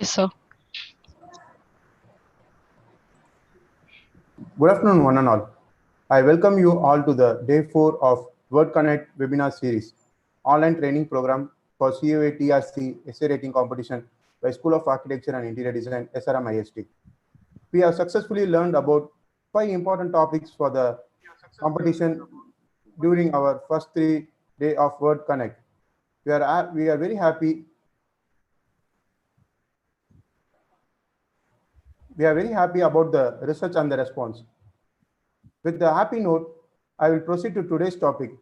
Yes, sir. Good afternoon, one and all. I welcome you all to the day 4 of Word Connect webinar series, online training program for COA TRC essay rating competition by School of Architecture and Interior Design, SRM IST. We have successfully learned about 5 important topics for the competition during our first 3 days of Word Connect. We are very happy. We are very happy about the research and the response. With the happy note, I will proceed to today's topic.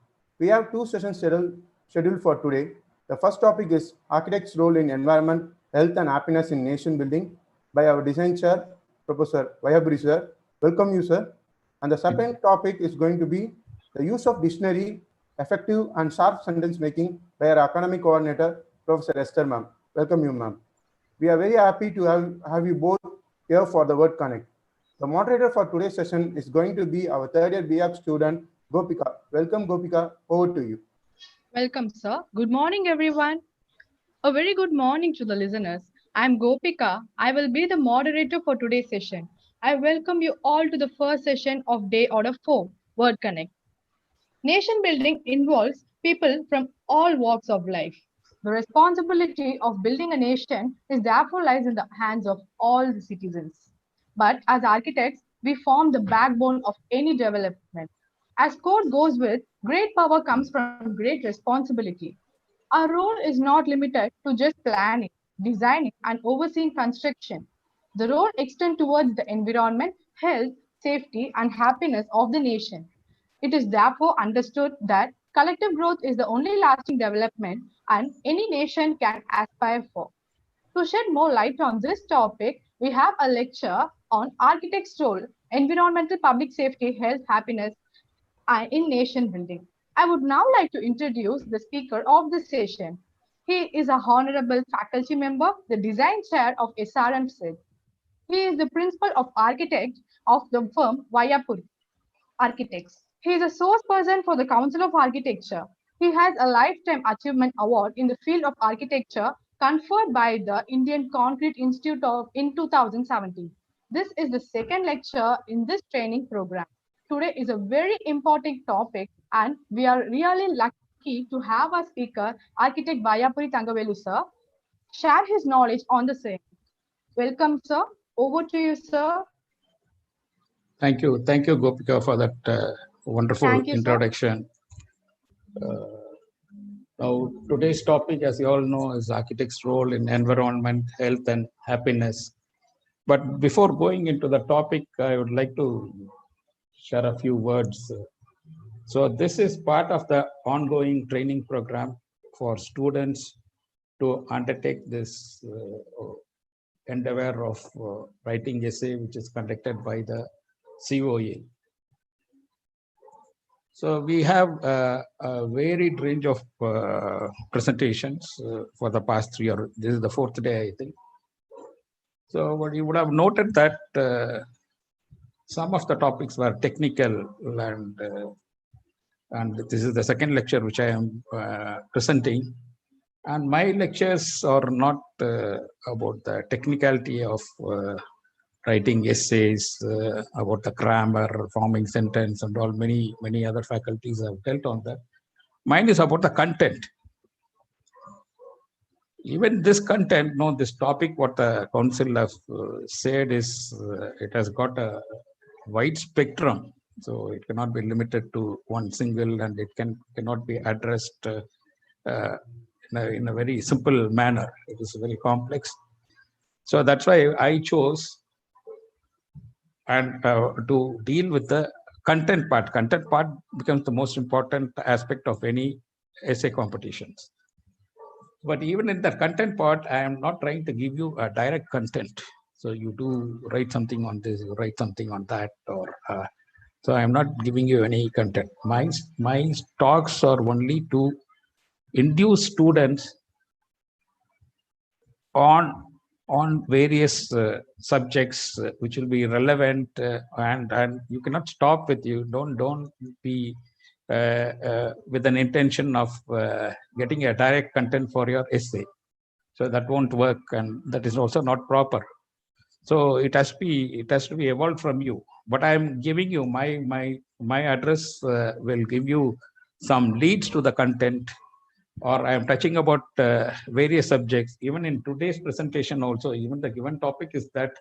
We have 2 sessions scheduled for today. The first topic is Architect's Role in Environment, Health and Happiness in Nation Building by our design chair, Professor Vayaburi sir. Welcome you, sir. And the second topic is going to be the use of dictionary, effective and sharp sentence making by our academic coordinator, Professor Esther Ma. Welcome you, ma'am. We are very happy to have you both here for the Word Connect. The moderator for today's session is going to be our third year BAc student, Gopika. Welcome, Gopika. Over to you. Welcome, sir. Good morning, everyone. A very good morning to the listeners. I'm Gopika. I will be the moderator for today's session. I welcome you all to the first session of day order 4, Word Connect. Nation building involves people from all walks of life. The responsibility of building a nation is therefore lies in the hands of all the citizens. But as architects, we form the backbone of any development. As quote goes with, great power comes from great responsibility. Our role is not limited to just planning, designing, and overseeing construction. The role extends towards the environment, health, safety, and happiness of the nation. It is therefore understood that collective growth is the only lasting development and any nation can aspire for. To shed more light on this topic, we have a lecture on architect's role, environmental public safety, health, happiness, in nation building. I would now like to introduce the speaker of the session. He is a honorable faculty member, the design chair of SRM. He is the principal of architect of the firm Vayapuri Architects. He is a source person for the Council of Architecture. He has a Lifetime Achievement Award in the field of architecture conferred by the Indian Concrete Institute in 2017. This is the second lecture in this training program. Today is a very important topic and we are really lucky to have our speaker, Architect Vayapuri Thangavelu sir, share his knowledge on the same. Welcome, sir. Over to you, sir. Thank you, Gopika, for that wonderful introduction. Now, today's topic, as you all know, is architect's role in environment, health, and happiness. But before going into the topic, I would like to share a few words. So this is part of the ongoing training program for students to undertake this endeavor of writing essay, which is conducted by the COA. So we have a varied range of presentations for the past 3 or this is the 4th day, I think. So what you would have noted that some of the topics were technical, and this is the second lecture which I am presenting. And my lectures are not about the technicality of writing essays, about the grammar, forming sentence, and all many other faculties have dealt on that. Mine is about the content. Even this content, this topic, what the council have said is it has got a wide spectrum, so it cannot be limited to one single, and it cannot be addressed in a very simple manner. It is very complex. So that's why I chose and to deal with the content part. Content part becomes the most important aspect of any essay competitions. But even in the content part, I am not trying to give you a direct content. So you do write something on this, you write something on that, or so I am not giving you any content. My talks are only to induce students on various subjects which will be relevant, and you cannot stop with you. Don't be with an intention of getting a direct content for your essay. So that won't work, and that is also not proper. So it has to be evolved from you. But I am giving you my address will give you some leads to the content, or I am touching about various subjects. Even in today's presentation also, even the given topic is that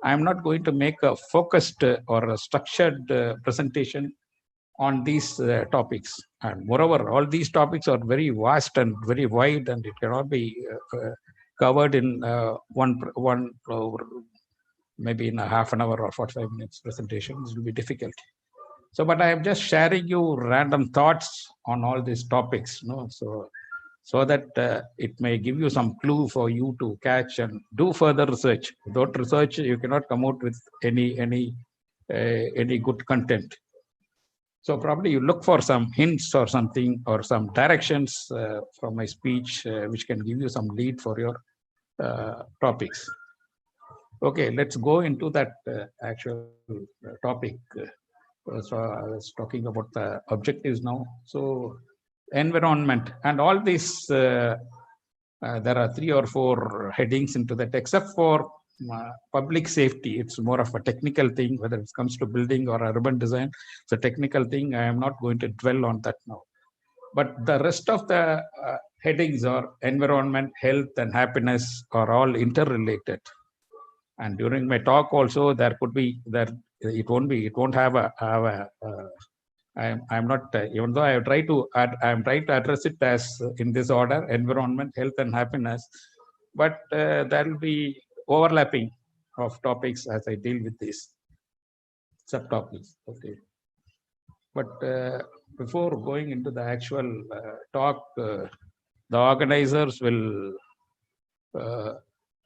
I am not going to make a focused or a structured presentation on these topics. And moreover, all these topics are very vast and very wide, and it cannot be covered in one maybe in a half an hour or 45 minutes presentation. This will be difficult. So, but I am just sharing you random thoughts on all these topics, so that it may give you some clue for you to catch and do further research. Without research, you cannot come out with any good content. So probably you look for some hints or something, or some directions from my speech, which can give you some lead for your topics. Okay, let's go into that actual topic. So I was talking about the objectives now. So environment and all these, there are 3 or 4 headings into that, except for public safety. It's more of a technical thing, whether it comes to building or urban design. It's a technical thing. I am not going to dwell on that now. But the rest of the headings are environment, health, and happiness are all interrelated. And during my talk also, there could be that it won't have a I'm not, even though I try to I'm trying to address it as in this order: environment, health, and happiness. But there will be overlapping of topics as I deal with these subtopics. Okay. But before going into the actual talk, the organizers will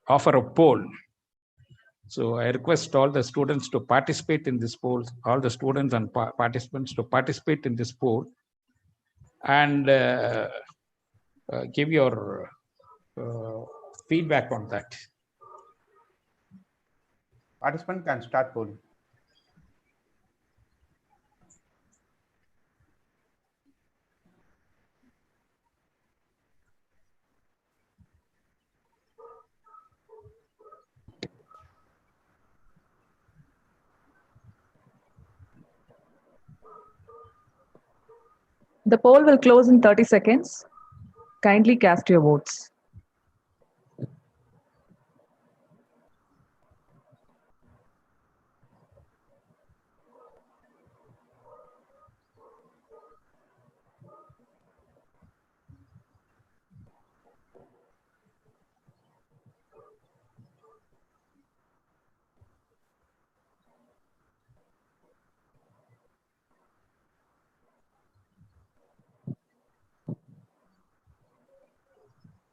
offer a poll. So I request all the students to participate in this poll, all the students and participants to participate in this poll, and give your feedback on that. Participant can start polling. The poll will close in 30 seconds. Kindly cast your votes.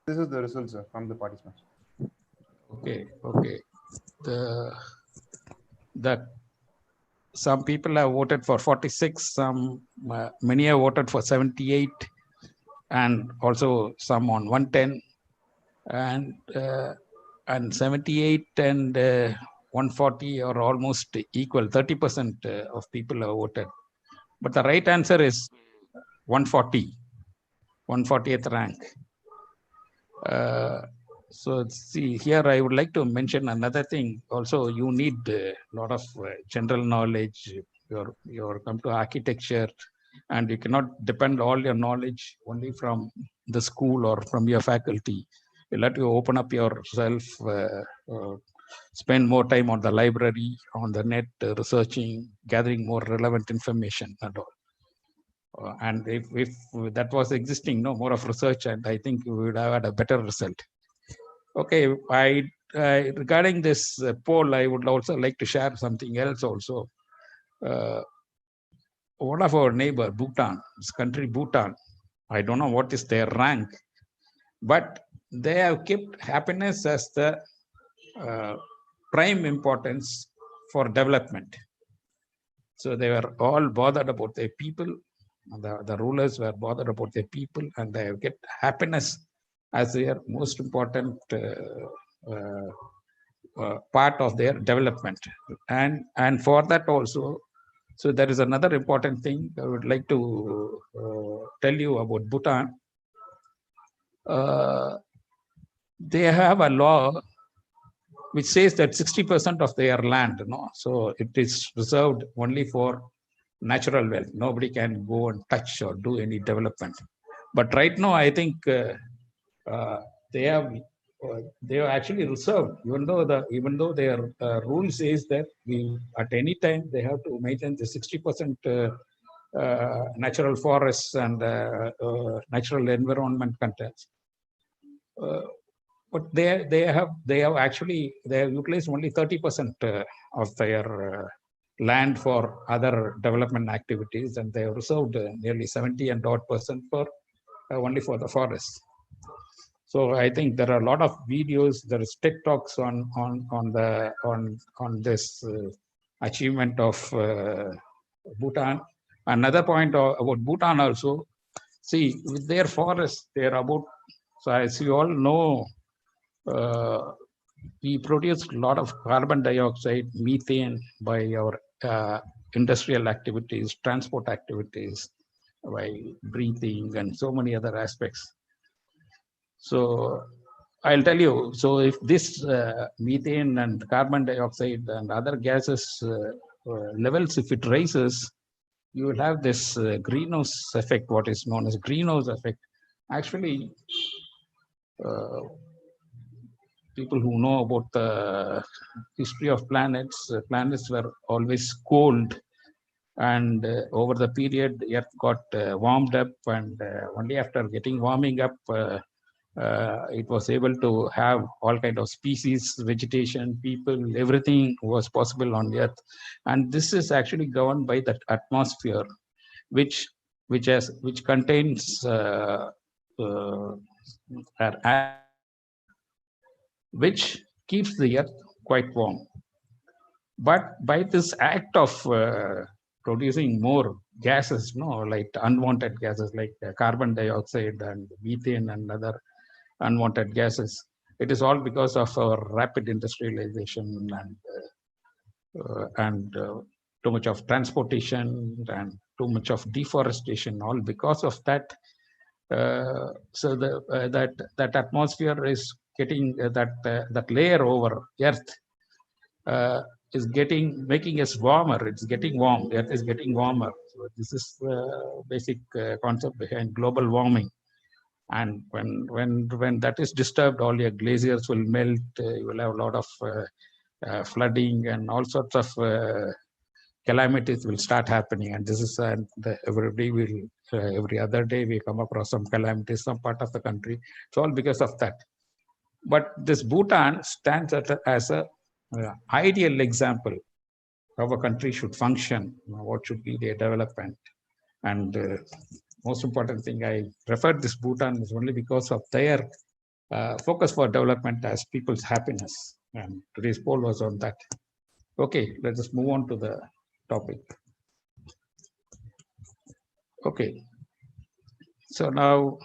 This is the results from the participants. Okay. Some people have voted for 46. Many have voted for 78, and also some on 110, and 78 and 140 are almost equal. 30% of people have voted, but the right answer is 140, 140th rank. So see here, I would like to mention another thing. Also, you need a lot of general knowledge. You're come to architecture, and you cannot depend all your knowledge only from the school or from your faculty. You let you open up yourself, spend more time on the library, on the net, researching, gathering more relevant information and all. And if that was existing, no more of research, and I think we would have had a better result. Okay, regarding this poll, I would also like to share something else also. One of our neighbor, Bhutan, this country Bhutan, I don't know what is their rank, but they have kept happiness as the prime importance for development. So they were all bothered about their people. The rulers were bothered about their people, and they have kept happiness as their most important part of their development. And for that also, so there is another important thing I would like to tell you about Bhutan. they have a law which says that 60% of their land, so it is reserved only for natural wealth. Nobody can go and touch or do any development. But right now, I think they have actually reserved, even though their rule says that at any time they have to maintain the 60% natural forests and natural environment contents. But they have utilized only 30% of their land for other development activities, and they have reserved nearly 70 and odd percent for only for the forests. So I think there are a lot of videos. There is TikToks on this achievement of Bhutan. Another point about Bhutan also. See, with their forests, they are about. So as you all know, we produce a lot of carbon dioxide, methane by our industrial activities, transport activities, by breathing, and so many other aspects. So I'll tell you, so if this methane and carbon dioxide and other gases levels, if it rises, you will have this greenhouse effect, what is known as greenhouse effect. Actually, people who know about the history of planets, planets were always cold, and over the period, Earth got warmed up, and only after warming up, it was able to have all kind of species, vegetation, people, everything was possible on the Earth. And this is actually governed by that atmosphere, which contains which keeps the Earth quite warm. But by this act of producing more gases, like unwanted gases like carbon dioxide and methane and other unwanted gases, it is all because of our rapid industrialization and too much of transportation and too much of deforestation. All because of that. So that atmosphere is getting that layer over Earth is making us warmer. It's getting warm. Earth is getting warmer. So this is the basic concept behind global warming. And when that is disturbed, all your glaciers will melt. You will have a lot of flooding and all sorts of calamities will start happening. And this is every other day we come across some calamities, some part of the country. It's all because of that. But this Bhutan stands as a ideal example how a country should function, what should be their development. And most important thing, I referred this Bhutan is only because of their focus for development as people's happiness. And today's poll was on that. Okay, let us move on to the topic. Okay, so now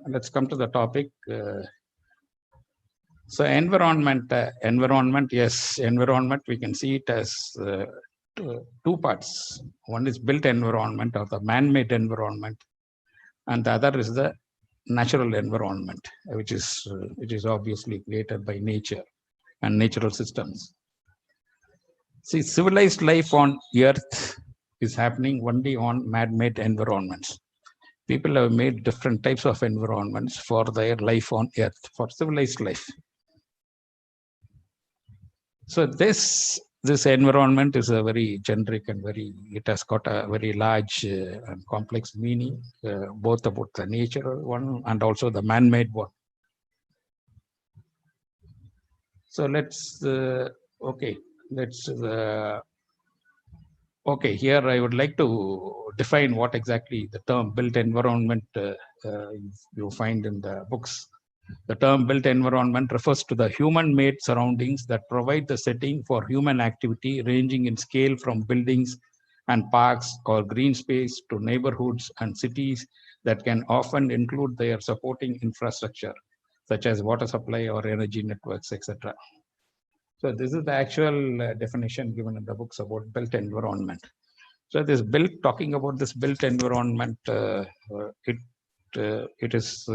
let's come to the topic. So environment, yes, environment, we can see it as two parts. One is built environment or the man-made environment, and the other is the natural environment, which is obviously created by nature and natural systems. See, civilized life on Earth is happening only on man-made environments. People have made different types of environments for their life on Earth, for civilized life. So this environment is a very generic and it has got a very large and complex meaning, both about the natural one and also the man-made one. So okay, here I would like to define what exactly the term built environment you find in the books. The term built environment refers to the human-made surroundings that provide the setting for human activity, ranging in scale from buildings and parks or green space to neighborhoods and cities that can often include their supporting infrastructure, such as water supply or energy networks, etc. So this is the actual definition given in the books about built environment. So this talking about this built environment, it it is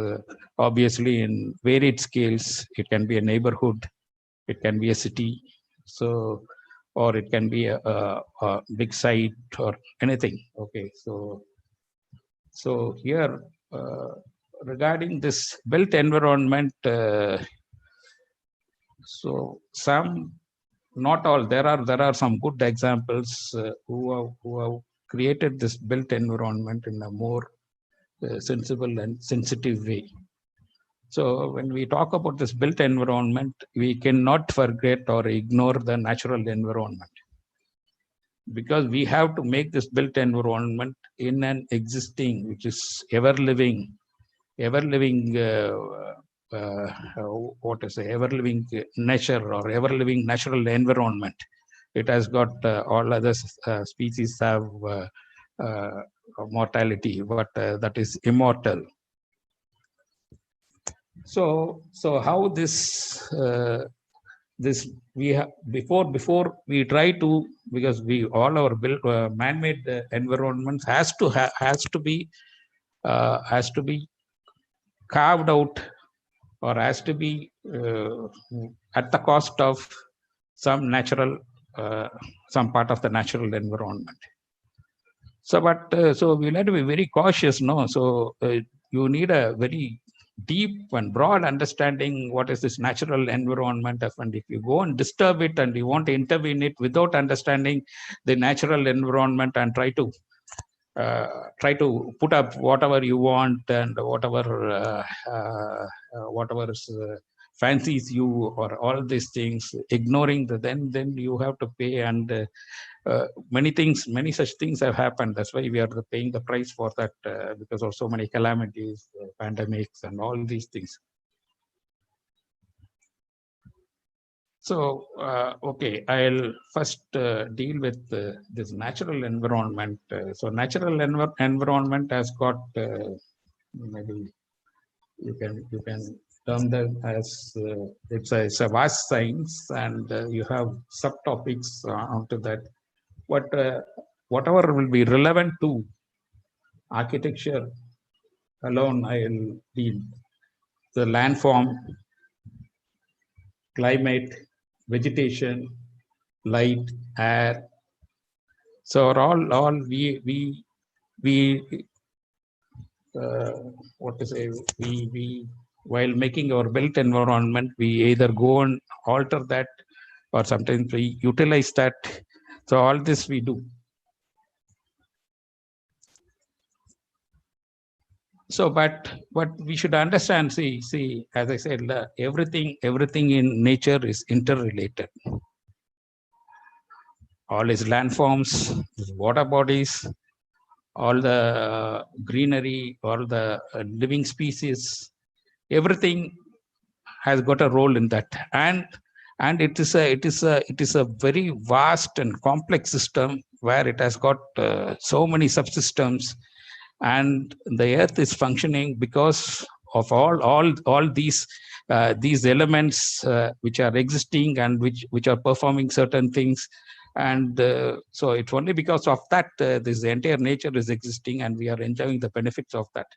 obviously in varied scales. It can be a neighborhood, it can be a city, so or it can be a big site or anything. Okay, so here regarding this built environment, so some, not all, there are some good examples who have created this built environment in a more sensible and sensitive way. So when we talk about this built environment, we cannot forget or ignore the natural environment, because we have to make this built environment in an existing, which is ever living what to say, ever living nature or ever living natural environment. It has got all other species have mortality, but that is immortal. So how this we have before we try to, because we all our built man-made environments has to be carved out, or has to be at the cost of some natural some part of the natural environment. So but so we'll have to be very cautious, no? So you need a very deep and broad understanding what is this natural environment of, and if you go and disturb it and you want to intervene it without understanding the natural environment and try to put up whatever you want and whatever fancies you, or all these things, ignoring then you have to pay, and many such things have happened. That's why we are paying the price for that, because of so many calamities, pandemics, and all these things. So, okay, I'll first deal with this natural environment. So natural environment has got, maybe you can term them as, it's a vast science, and you have subtopics onto that. But whatever will be relevant to architecture alone, I'll deal. The landform, climate, vegetation, light, air. So all we what to say, we while making our built environment, we either go and alter that, or sometimes we utilize that. So all this we do. So but we should understand, see, as I said, everything in nature is interrelated. All its landforms, water bodies, all the greenery, all the living species, everything has got a role in that, and it is a very vast and complex system where it has got so many subsystems, and the earth is functioning because of all these elements which are existing and which are performing certain things. And so it's only because of that this entire nature is existing, and we are enjoying the benefits of that.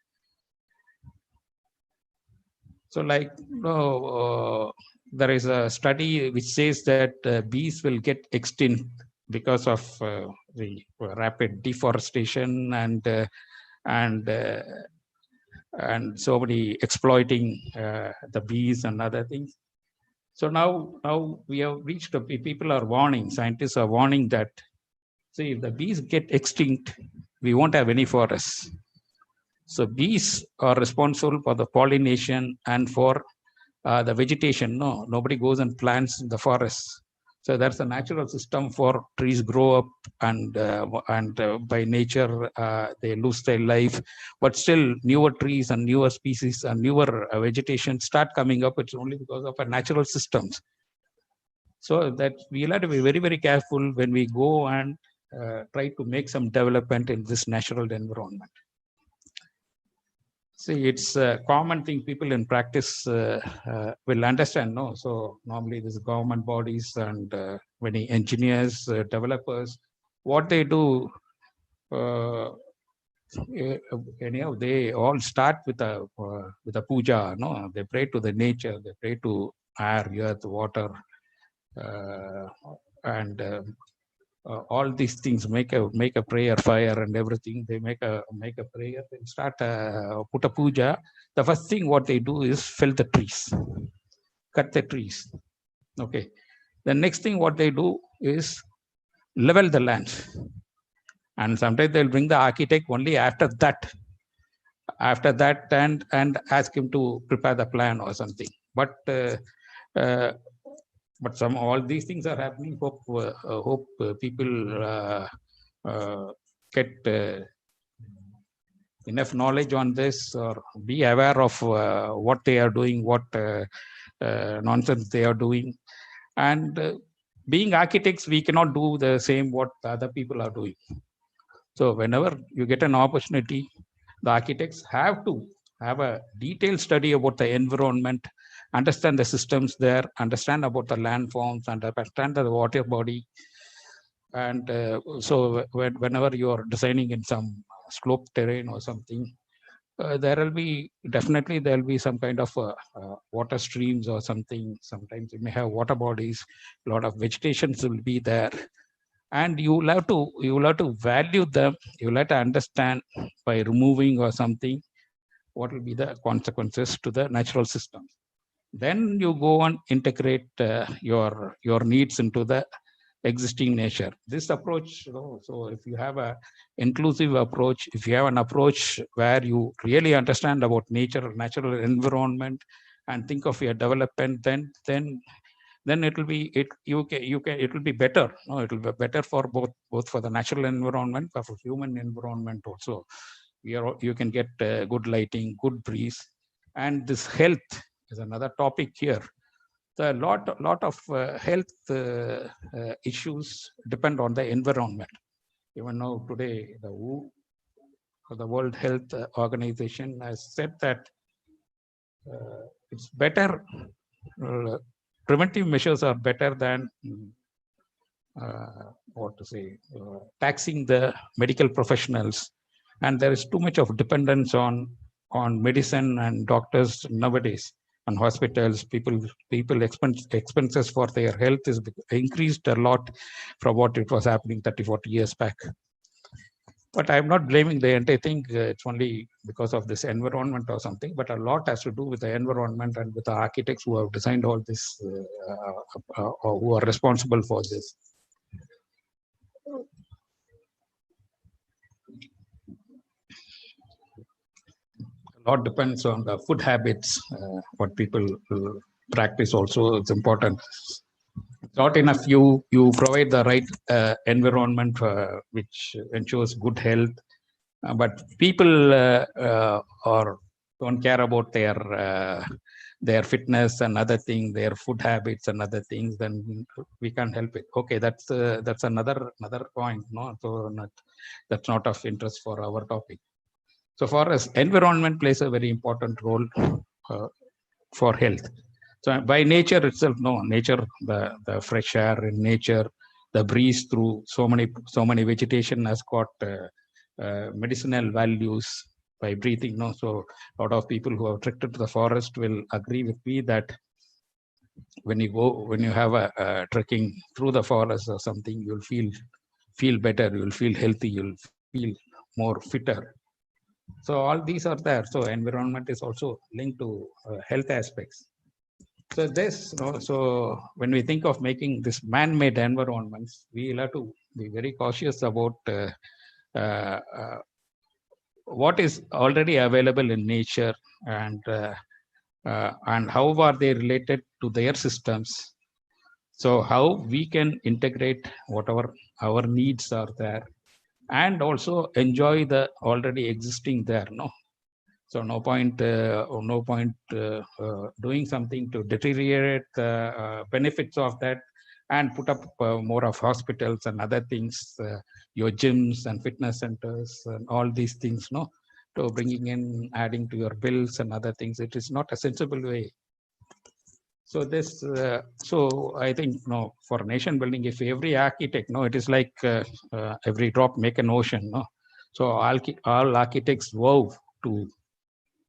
So like, there is a study which says that bees will get extinct because of the rapid deforestation and so many exploiting the bees and other things. So now we have reached, people are warning, scientists are warning that, see, if the bees get extinct, we won't have any forests. So bees are responsible for the pollination and for the vegetation. Nobody goes and plants in the forests. So that's a natural system for trees grow up, and by nature they lose their life, but still newer trees and newer species and newer vegetation start coming up. It's only because of our natural systems. So that we'll have to be very, very careful when we go and try to make some development in this natural environment. See, it's a common thing people in practice will understand. No, so normally these government bodies and many engineers, developers, what they do, anyhow, they all start with a puja. No, they pray to the nature. They pray to air, earth, water, and all these things. Make a prayer, fire, and everything. They make a prayer. They start put a puja. The first thing what they do is fell the trees, cut the trees. Okay. The next thing what they do is level the land. And sometimes they'll bring the architect only after that, and ask him to prepare the plan or something. But all these things are happening. Hope people get enough knowledge on this, or be aware of what they are doing, what nonsense they are doing. And being architects, we cannot do the same what other people are doing. So whenever you get an opportunity, the architects have to have a detailed study about the environment, understand the systems there, understand about the landforms, and understand the water body. And so whenever you are designing in some slope terrain or something, there will be some kind of water streams or something. Sometimes you may have water bodies, a lot of vegetations will be there. And you will have to value them. You will have to understand by removing or something what will be the consequences to the natural system. Then you go and integrate your needs into the existing nature. This approach, so if you have an inclusive approach, if you have an approach where you really understand about nature, natural environment, and think of your development, then it will be it will be better. It will be better for both for the natural environment, but for human environment also. You can get good lighting, good breeze, and this health is another topic here. A lot of health issues depend on the environment. Even now today, the World Health Organization has said that it's better. Preventive measures are better than taxing the medical professionals, and there is too much of dependence on medicine and doctors nowadays, and hospitals. People expenses for their health is increased a lot from what it was happening 30-40 years back. But I'm not blaming the entire thing. It's only because of this environment or something. But a lot has to do with the environment and with the architects who have designed all this, or who are responsible for this. A lot depends on the food habits, what people practice also. It's important. It's not enough you provide the right environment which ensures good health, but people don't care about their fitness and other things, their food habits and other things. Then we can't help it. Okay, that's another point. No, so that's not of interest for our topic. So for us, environment plays a very important role for health. So by nature itself, nature, the fresh air in nature, the breeze through so many vegetation has got medicinal values by breathing. So a lot of people who have trekked to the forest will agree with me that when you have a trekking through the forest or something, you'll feel better, you'll feel healthy, you'll feel more fitter. So all these are there. So environment is also linked to health aspects. So so when we think of making this man-made environments, we will have to be very cautious about what is already available in nature, and how are they related to their systems. So how we can integrate whatever our needs are there, and also enjoy the already existing there. So no point doing something to deteriorate the benefits of that, and put up more of hospitals and other things, your gyms and fitness centers and all these things, to bringing in, adding to your bills and other things. It is not a sensible way. So this, so I think, for nation building, if every architect, it is like every drop make an ocean, So all architects vow to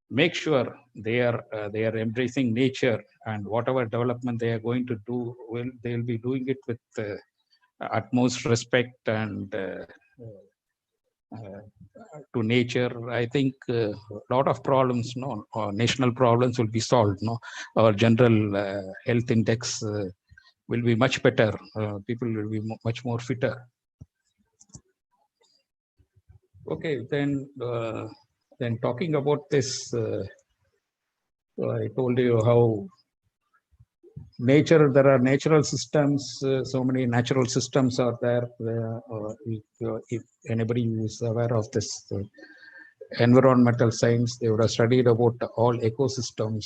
make sure they are embracing nature, and whatever development they are going to do, they'll be doing it with utmost respect and to nature. I think a lot of problems, national problems will be solved. Our general health index will be much better. People will be much more fitter. Okay, then talking about this, I told you how there are natural systems. So many natural systems are there. If anybody is aware of this environmental science, they would have studied about all ecosystems,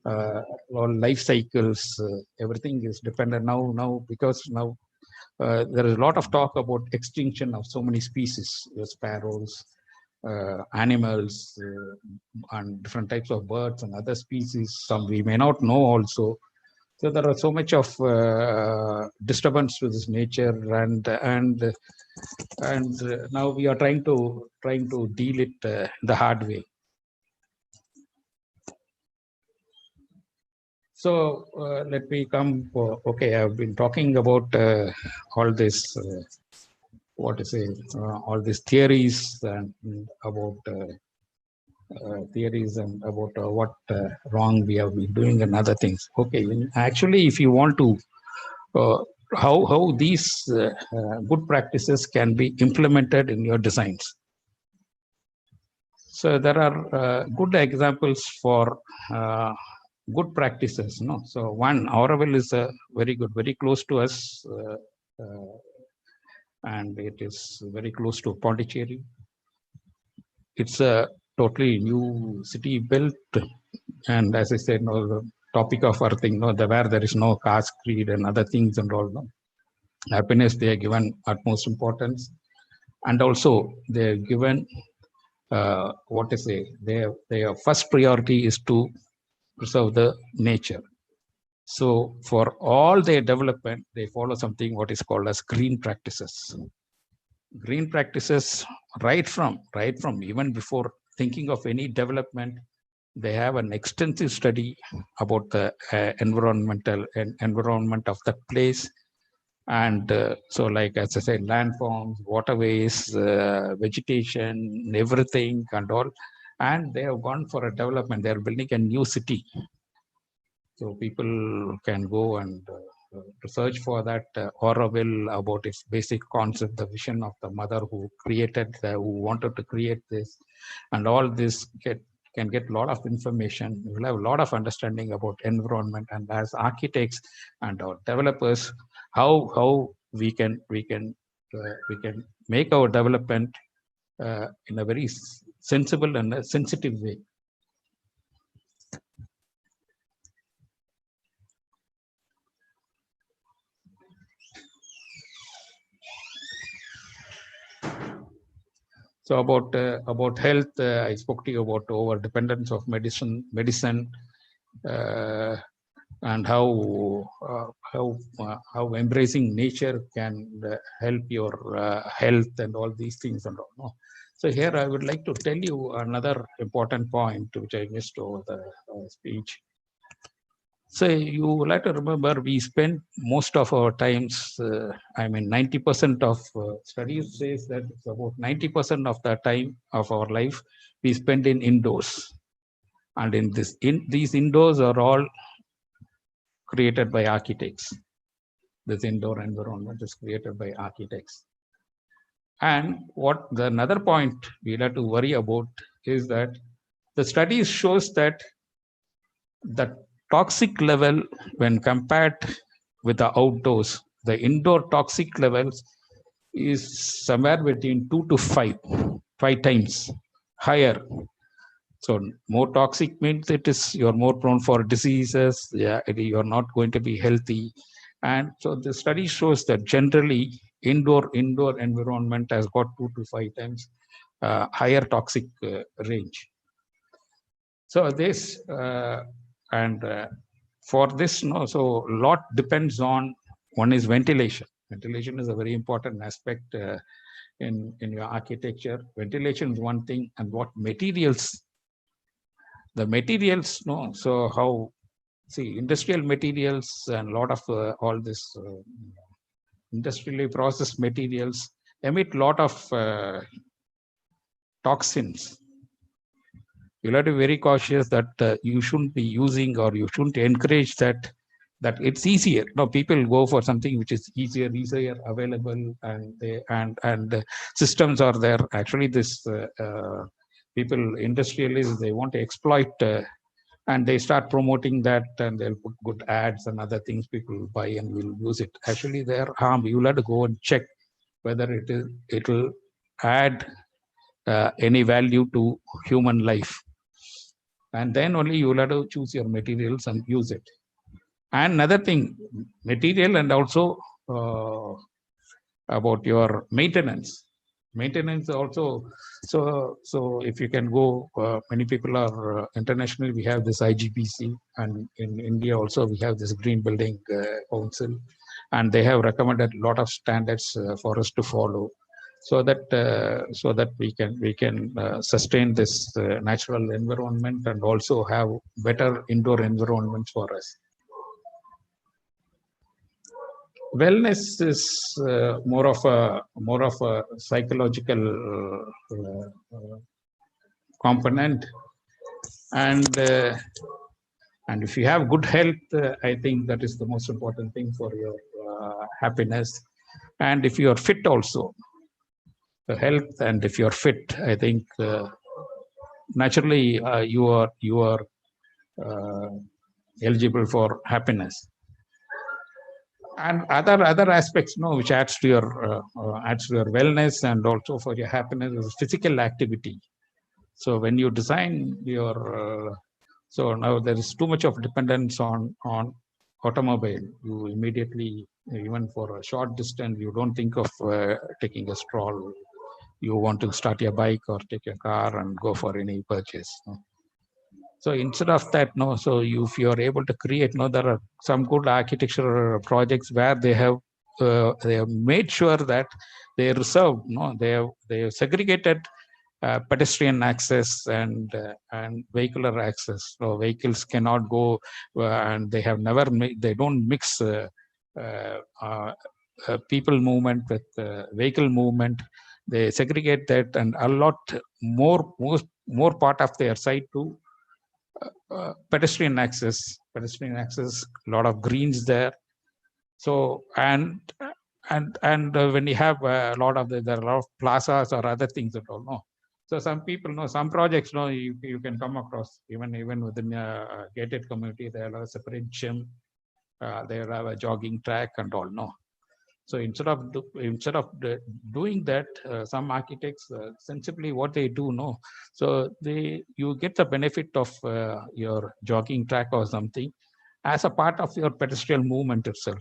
all life cycles. Everything is dependent now because now there is a lot of talk about extinction of so many species, sparrows, animals, and different types of birds and other species. Some we may not know also. So there are so much of disturbance to this nature, and now we are trying to deal it the hard way. So let me come. Okay, I've been talking about all this. What to say? All these theories and about what wrong we have been doing and other things. Okay, actually, if you want to, how these good practices can be implemented in your designs. So there are good examples for good practices. So one, Auroville is very good, very close to us, and it is very close to Pondicherry. It's a totally new city built, and as I said, the topic of our thing, where there is no caste, creed, and other things and all. Happiness they are given utmost importance, and also they are given what to say. Their first priority is to preserve the nature. So for all their development, they follow something what is called as green practices. Green practices, right from even before thinking of any development, they have an extensive study about the environment of that place. And so, like as I said, landforms, waterways, vegetation, everything and all. And they have gone for a development. They are building a new city. So people can go and research for that Auroville about its basic concept, the vision of the mother who wanted to create this, and all this can get a lot of information. We'll have a lot of understanding about environment, and as architects and our developers, how we can make our development in a very sensible and a sensitive way. So about health, I spoke to you about over dependence of medicine, and how embracing nature can help your health and all these things and all. So here I would like to tell you another important point which I missed over the speech. So you like to remember, we spend most of our times, 90% of studies says that it's about 90% of the time of our life we spend in indoors. And these indoors are all created by architects. This indoor environment is created by architects. And another point we have to worry about is that the studies shows that the toxic level when compared with the outdoors, the indoor toxic levels is somewhere between 2 to 5 times higher. So more toxic means you're more prone for diseases. Yeah, you're not going to be healthy. And so the study shows that generally indoor environment has got 2 to 5 times higher toxic range. So this for this, so a lot depends on, one is ventilation. Ventilation is a very important aspect in your architecture. Ventilation is one thing, and what materials, the materials, no. So how, see, industrial materials and a lot of all this industrially processed materials emit a lot of toxins. You'll have to be very cautious that you shouldn't be using, or you shouldn't encourage that it's easier. No, people go for something which is easier available, and systems are there. Actually, this people, industrialists, they want to exploit, and they start promoting that, and they'll put good ads and other things. People will buy and will use it. Actually, they're harm. You'll have to go and check whether it'll add any value to human life, and then only you will have to choose your materials and use it. And another thing, material, and also about your maintenance. Maintenance also. So if you can go, many people are internationally. We have this IGBC, and in India also we have this Green Building Council, and they have recommended a lot of standards for us to follow, so that we can sustain this natural environment, and also have better indoor environments for us. Wellness is more of a psychological component, and if you have good health, I think that is the most important thing for your happiness. And if you are fit also, the health, and if you are fit, I think naturally you are eligible for happiness. And other aspects, which adds to your wellness and also for your happiness, is physical activity. So when you design your, so now there is too much of dependence on automobile. You immediately, even for a short distance, you don't think of taking a stroll. You want to start your bike or take your car and go for any purchase. So instead of that, so if you are able to create, there are some good architectural projects where they have made sure that they reserve, they have segregated pedestrian access and vehicular access. So vehicles cannot go, and they have never they don't mix people movement with vehicle movement. They segregate that and allot more part of their site to pedestrian access, a lot of greens there. So and when you have a lot of there are a lot of plazas or other things at all. So some people some projects you can come across even within a gated community. They have a separate gym, they have a jogging track and all. So instead of doing that, some architects sensibly what they do, so you get the benefit of your jogging track or something as a part of your pedestrian movement itself,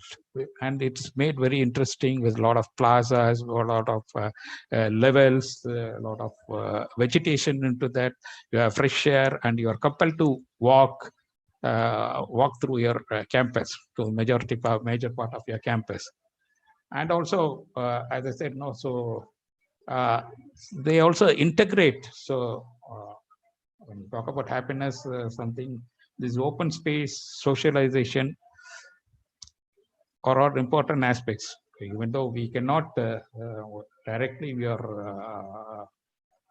and it's made very interesting with a lot of plazas, a lot of levels, a lot of vegetation into that. You have fresh air, and you are compelled to walk through your campus, to major part of your campus. And also, as I said, so they also integrate. So when you talk about happiness, something, this open space, socialization are all important aspects. Even though we cannot directly, we are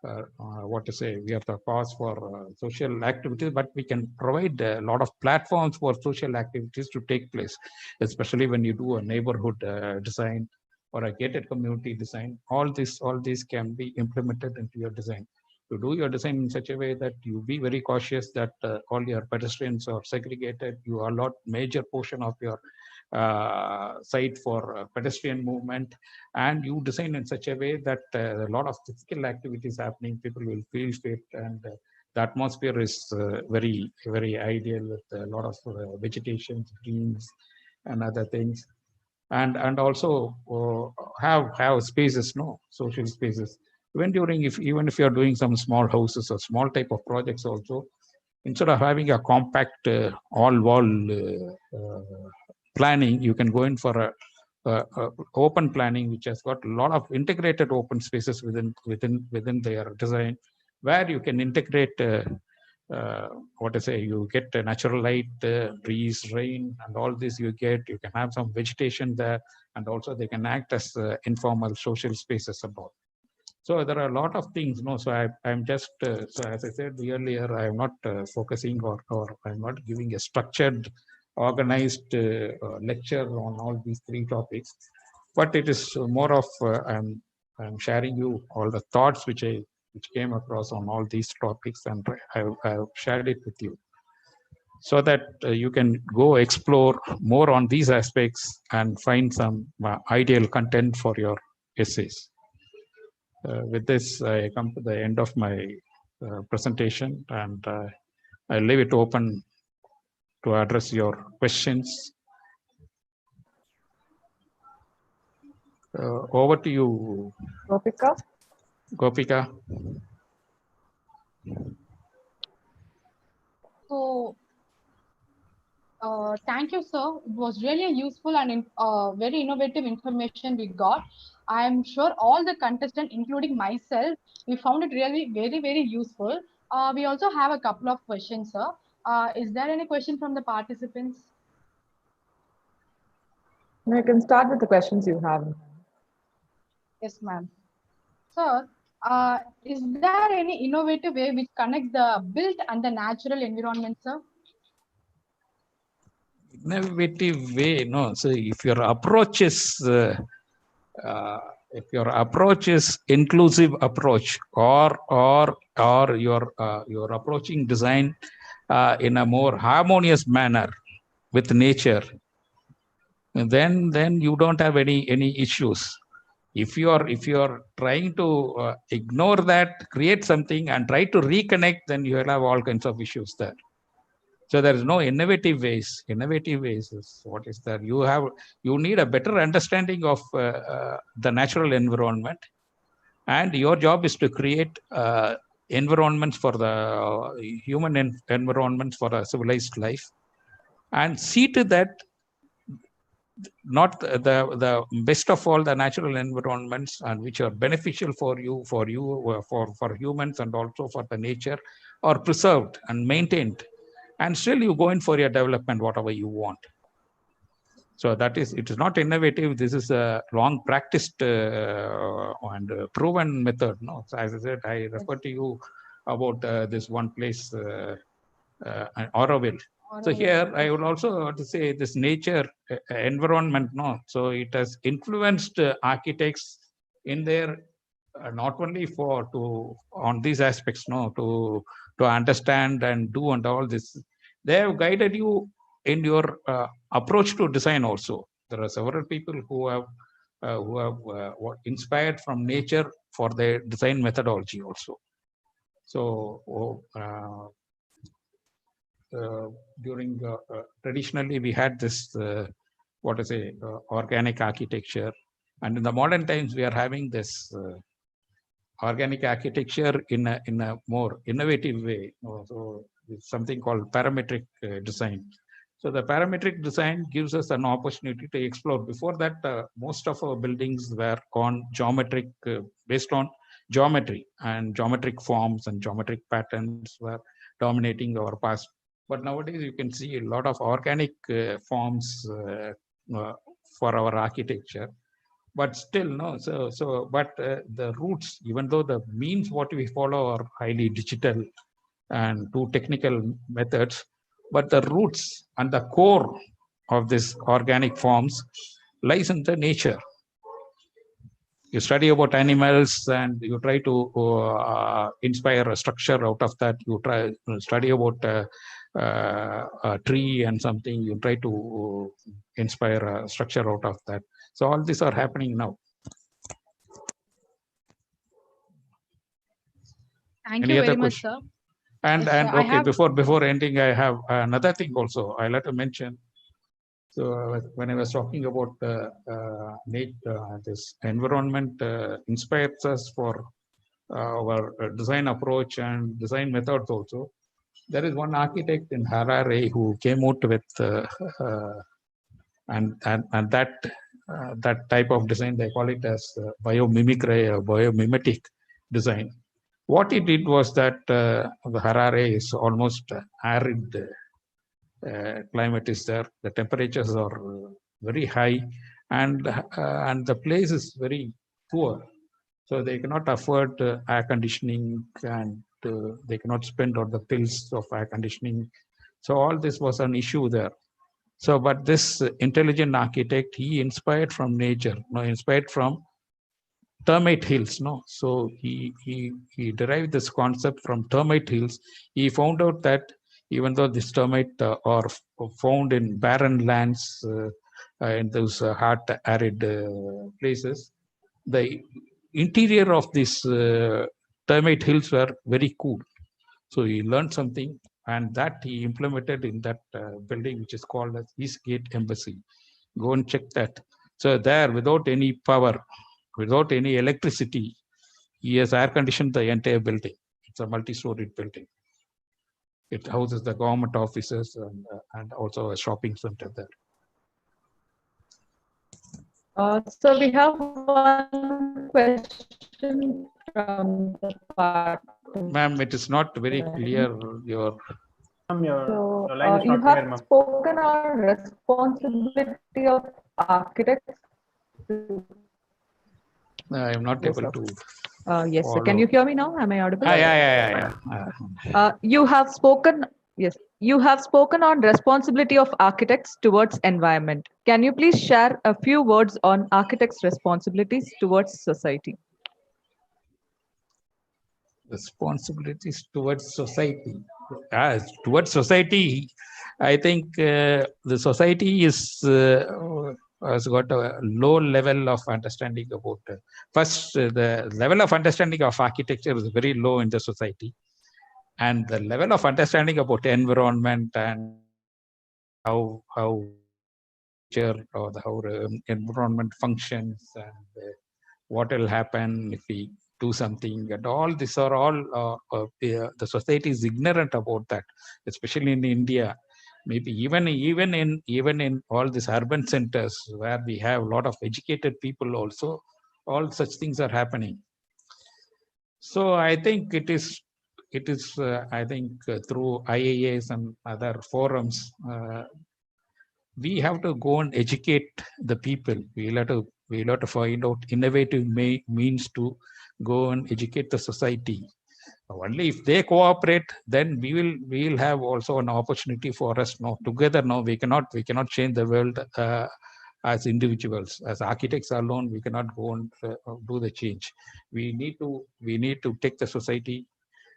we are the cause for social activities, but we can provide a lot of platforms for social activities to take place, especially when you do a neighborhood design or a gated community design. All these can be implemented into your design. To do your design in such a way that you be very cautious that all your pedestrians are segregated. You allot major portion of your site for pedestrian movement, and you design in such a way that a lot of physical activities happening, people will feel fit, and the atmosphere is very, very ideal with a lot of vegetation, greens, and other things, and also have spaces, social spaces. Even if you are doing some small houses or small type of projects also, instead of having a compact all wall planning, you can go in for open planning, which has got a lot of integrated open spaces within their design, where you can integrate what to say, you get natural light, breeze, rain, and all this you get. You can have some vegetation there, and also they can act as informal social spaces and all. So there are a lot of things, no. So I'm just so as I said earlier, I'm not focusing or I'm not giving a structured, organized lecture on all these three topics, but it is more of I'm sharing you all the thoughts which came across on all these topics, and I've shared it with you, so that you can go explore more on these aspects and find some ideal content for your essays. With this, I come to the end of my presentation, and I leave it open to address your questions. Over to you, Gopika. Gopika. So, thank you, sir. It was really a useful and very innovative information we got. I'm sure all the contestants, including myself, we found it really very, very useful. We also have a couple of questions, sir. Is there any question from the participants? You can start with the questions you have. Yes, ma'am. Sir, is there any innovative way which connects the built and the natural environment, sir? Innovative way, no. So if your approach is inclusive approach, or you're approaching design in a more harmonious manner with nature, then you don't have any issues. If you're trying to ignore that, create something and try to reconnect, then you will have all kinds of issues there. So there is no innovative ways. Innovative ways is what is there. You need a better understanding of the natural environment, and your job is to create environments for the human environments for a civilized life, and see to that not the best of all the natural environments, and which are beneficial for humans and also for the nature, are preserved and maintained, and still you go in for your development whatever you want. So it is not innovative. This is a long practiced and proven method, no. So as I said, I refer to you about this one place, Auroville. So here I would also want to say this nature environment, no. So it has influenced architects in their not only on these aspects, no, to understand and do and all this. They have guided you in your approach to design also. There are several people who have inspired from nature for their design methodology also. So during traditionally we had this organic architecture, and in the modern times we are having this organic architecture in a more innovative way. So it's something called parametric design. So the parametric design gives us an opportunity to explore. Before that, most of our buildings were on geometric, based on geometry, and geometric forms and geometric patterns were dominating our past. But nowadays you can see a lot of organic forms for our architecture. But still, no. But the roots, even though the means what we follow are highly digital and too technical methods, but the roots and the core of this organic forms lies in the nature. You study about animals and you try to inspire a structure out of that. You try to study about a tree and something. You try to inspire a structure out of that. So all these are happening now. Thank you very much, sir. And okay, before ending, I have another thing also I like to mention. So when I was talking about this environment inspires us for our design approach and design methods also. There is one architect in Harare who came out with and that that type of design. They call it as biomimicry or biomimetic design. What he did was that the Harare is almost arid climate is there. The temperatures are very high, and the place is very poor. So they cannot afford air conditioning, and they cannot spend on the bills of air conditioning. So all this was an issue there. So, but this intelligent architect, he inspired from nature, inspired from termite hills, So he derived this concept from termite hills. He found out that even though this termite are found in barren lands, in those hot, arid places, the interior of these termite hills were very cool. So he learned something, and that he implemented in that building, which is called as Eastgate Embassy. Go and check that. So there, without any power, without any electricity, he has air conditioned the entire building. It's a multi-storied building. It houses the government offices and also a shopping center there. So we have one question from the part. Ma'am, it is not very clear. Your Your line is You not clear, have ma'am. spoken on responsibility of architects. I am not Yes, able sir. to. Yes, sir. follow. Can you hear me now? Am I audible? Yeah. You have spoken. Yes, you have spoken on responsibility of architects towards environment. Can you please share a few words on architects' responsibilities towards society? Responsibilities towards society. Towards society, I think the society has got a low level of understanding about. First, the level of understanding of architecture is very low in the society, and the level of understanding about environment and how or how environment functions and what will happen if we do something, and all these are all the society is ignorant about that, especially in India. Maybe even in all these urban centers where we have a lot of educated people also, all such things are happening. So I think it is I think through IAAs and other forums, we have to go and educate the people. We'll have to find out innovative means to go and educate the society. Only if they cooperate, then we will have also an opportunity for us. Together we cannot change the world as individuals. As architects alone, we cannot go and do the change. We need to take the society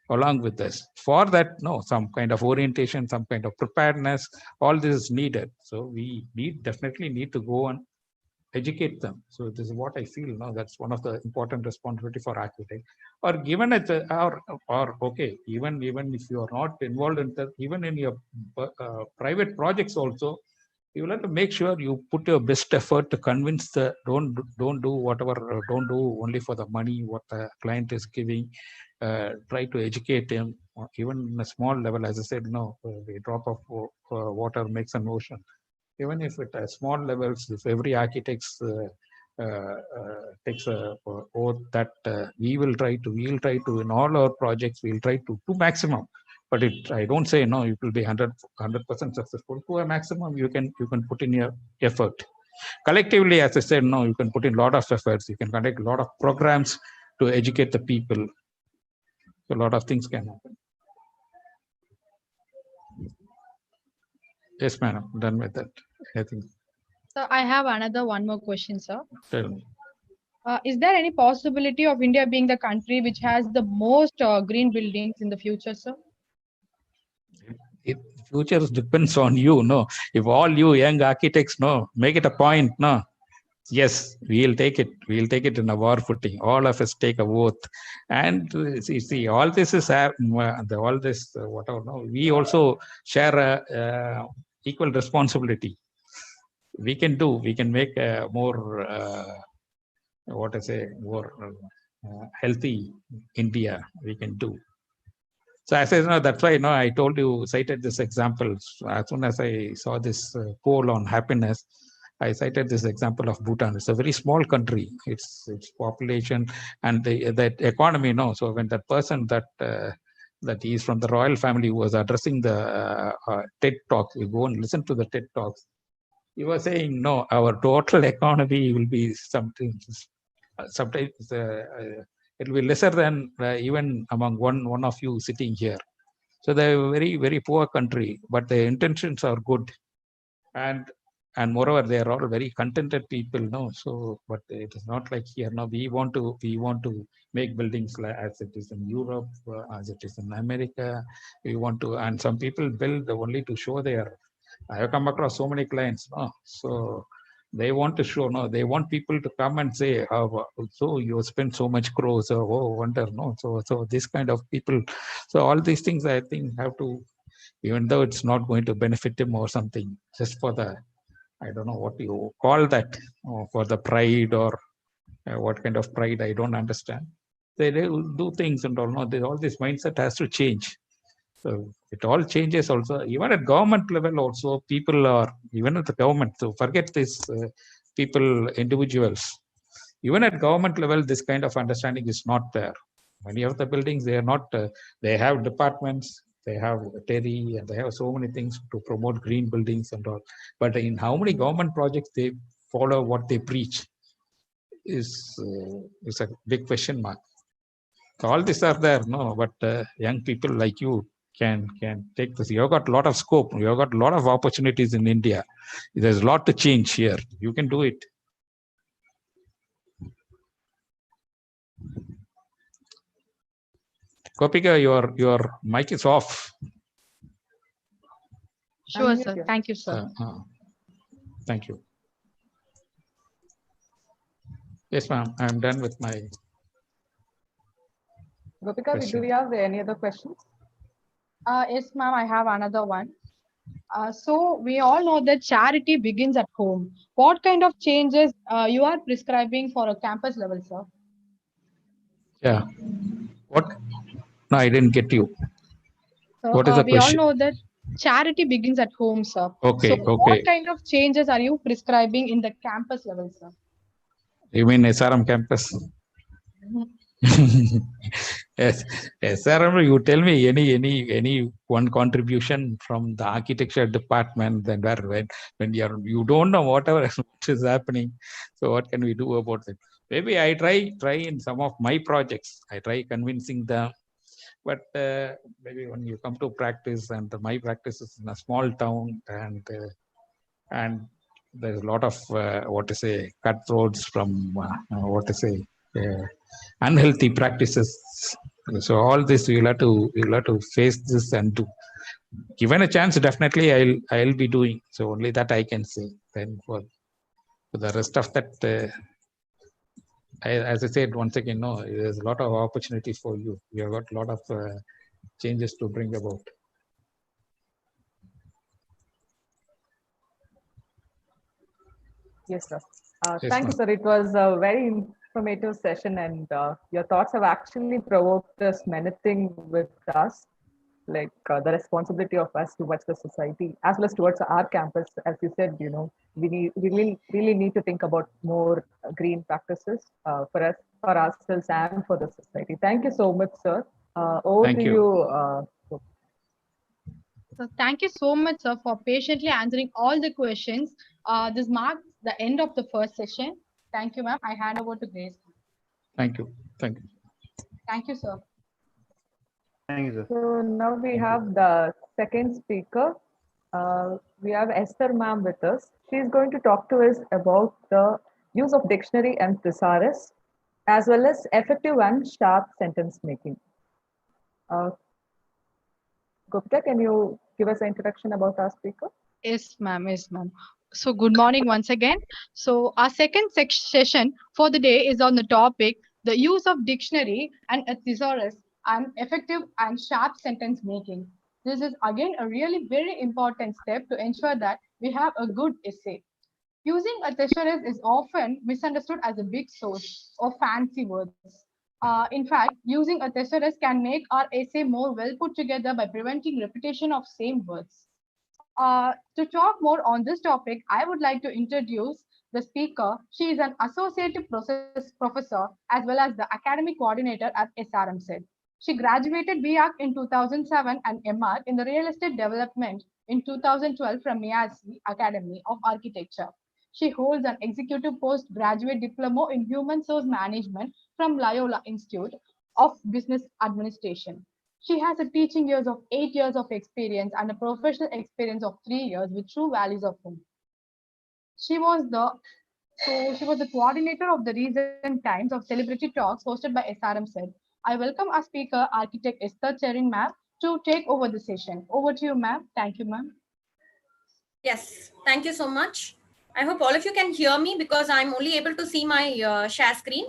along with this. For that, some kind of orientation, some kind of preparedness, all this is needed. So we definitely need to go and educate them. So this is what I feel. That's one of the important responsibility for architect. Or given it, or okay, even if you are not involved in that, even in your private projects also, you will have to make sure you put your best effort to convince the don't do whatever, don't do only for the money what the client is giving. Try to educate him, even in a small level. As I said, a drop of water makes an ocean. Even if at small levels, if every architect takes a oath that we will try to in all our projects, we'll try to maximum. But I don't say no, it will be 100% successful. To a maximum, you can put in your effort. Collectively, as I said, you can put in a lot of efforts. You can conduct a lot of programs to educate the people. So a lot of things can happen. Yes, madam. Done with that. I think. So I have one more question, sir. Tell me. Is there any possibility of India being the country which has the most green buildings in the future, sir? It future depends on you. If all you young architects make it a point. Yes, we'll take it. We'll take it in a war footing. All of us take a oath, and see, all this is all this whatever. We also share equal responsibility. We can make a more more healthy India. We can do. So as I know, that's why I told you, cited this example. As soon as I saw this poll on happiness, I cited this example of Bhutan. It's a very small country. Its population and that economy. No, so when that person that he is from the royal family who was addressing the TED talk, you go and listen to the TED talks. He was saying, no, our total economy will be something. Sometimes it will be lesser than even among one of you sitting here. So they're a very, very poor country, but their intentions are good. And moreover, they are all very contented people, no. So, but it is not like here. No, we want to make buildings like as it is in Europe, as it is in America. We want to, and some people build only to show their. I have come across so many clients, no. So they want to show, no. They want people to come and say, oh, so you spend so much crores, oh wonder, no. So this kind of people. So all these things, I think, have to, even though it's not going to benefit him or something, just for the, I don't know what you call that, for the pride or what kind of pride, I don't understand. They will do things and all. No, all this mindset has to change. So it all changes also. Even at government level also, people are, even at the government, so forget this people, individuals. Even at government level, this kind of understanding is not there. Many of the buildings, they are not, they have departments, they have Terry, and they have so many things to promote green buildings and all. But in how many government projects they follow what they preach is a big question mark. All these are there, no, but young people like you can take this. You've got a lot of scope. You've got a lot of opportunities in India. There's a lot to change here. You can do it. Gopika, your mic is off. Sure, sir. Thank you, sir. Thank you. Yes, ma'am. I'm done with my. Gopika, do we have any other questions? Yes, ma'am, I have another one. So we all know that charity begins at home. What kind of changes you are prescribing for a campus level, sir? Yeah. What? No, I didn't get you. So, what is the we question? all know that charity begins at home, sir. Okay. So what kind of changes are you prescribing in the campus level, sir? You mean SRM campus? Yes, SRM. You tell me any one contribution from the architecture department. Then when you don't know whatever is happening. So what can we do about it? Maybe I try in some of my projects. I try convincing them. But maybe when you come to practice, and my practice is in a small town, and there's a lot of cutthroats from unhealthy practices. So all this you'll have to face this and do. Given a chance, definitely I'll be doing. So only that I can say. Then for the rest of that. As I said once again, no, there's a lot of opportunities for you. We have got a lot of changes to bring about. Yes, sir. Thank you, sir. It was a very informative session, and your thoughts have actually provoked us many things with us, like the responsibility of us towards the society as well as towards our campus. As you said, we really need to think about more green practices for us, for ourselves, and for the society. Thank you so much, sir. Over to you. So thank you so much, sir, for patiently answering all the questions. This marks the end of the first session. Thank you, ma'am. I hand over to Grace. Thank you. Thank you. Thank you, sir. Thank you, sir. So now we have the second speaker. We have Esther Ma with us. She is going to talk to us about the use of dictionary and thesaurus, as well as effective and sharp sentence making. Gupta, can you give us an introduction about our speaker? Yes, ma'am. Yes, ma'am. So good morning once again. So our second session for the day is on the topic, the use of dictionary and a thesaurus and effective and sharp sentence making. This is again a really very important step to ensure that we have a good essay. Using a thesaurus is often misunderstood as a big source or fancy words. In fact, using a thesaurus can make our essay more well put together by preventing repetition of same words. To talk more on this topic, I would like to introduce the speaker. She is an associate professor as well as the academic coordinator at SRM said. She graduated BArch in 2007 and MArch in the real estate development in 2012 from Miyasi Academy of Architecture. She holds an executive postgraduate diploma in human resource management from Loyola Institute of Business Administration. She has a teaching years of 8 years of experience and a professional experience of 3 years with true values of home. She was the she was the coordinator of the recent times of celebrity talks hosted by SRM said. I welcome our speaker, architect Esther Ma, to take over the session. Over to you, ma'am. Thank you, ma'am. Yes, thank you so much. I hope all of you can hear me because I'm only able to see my share screen.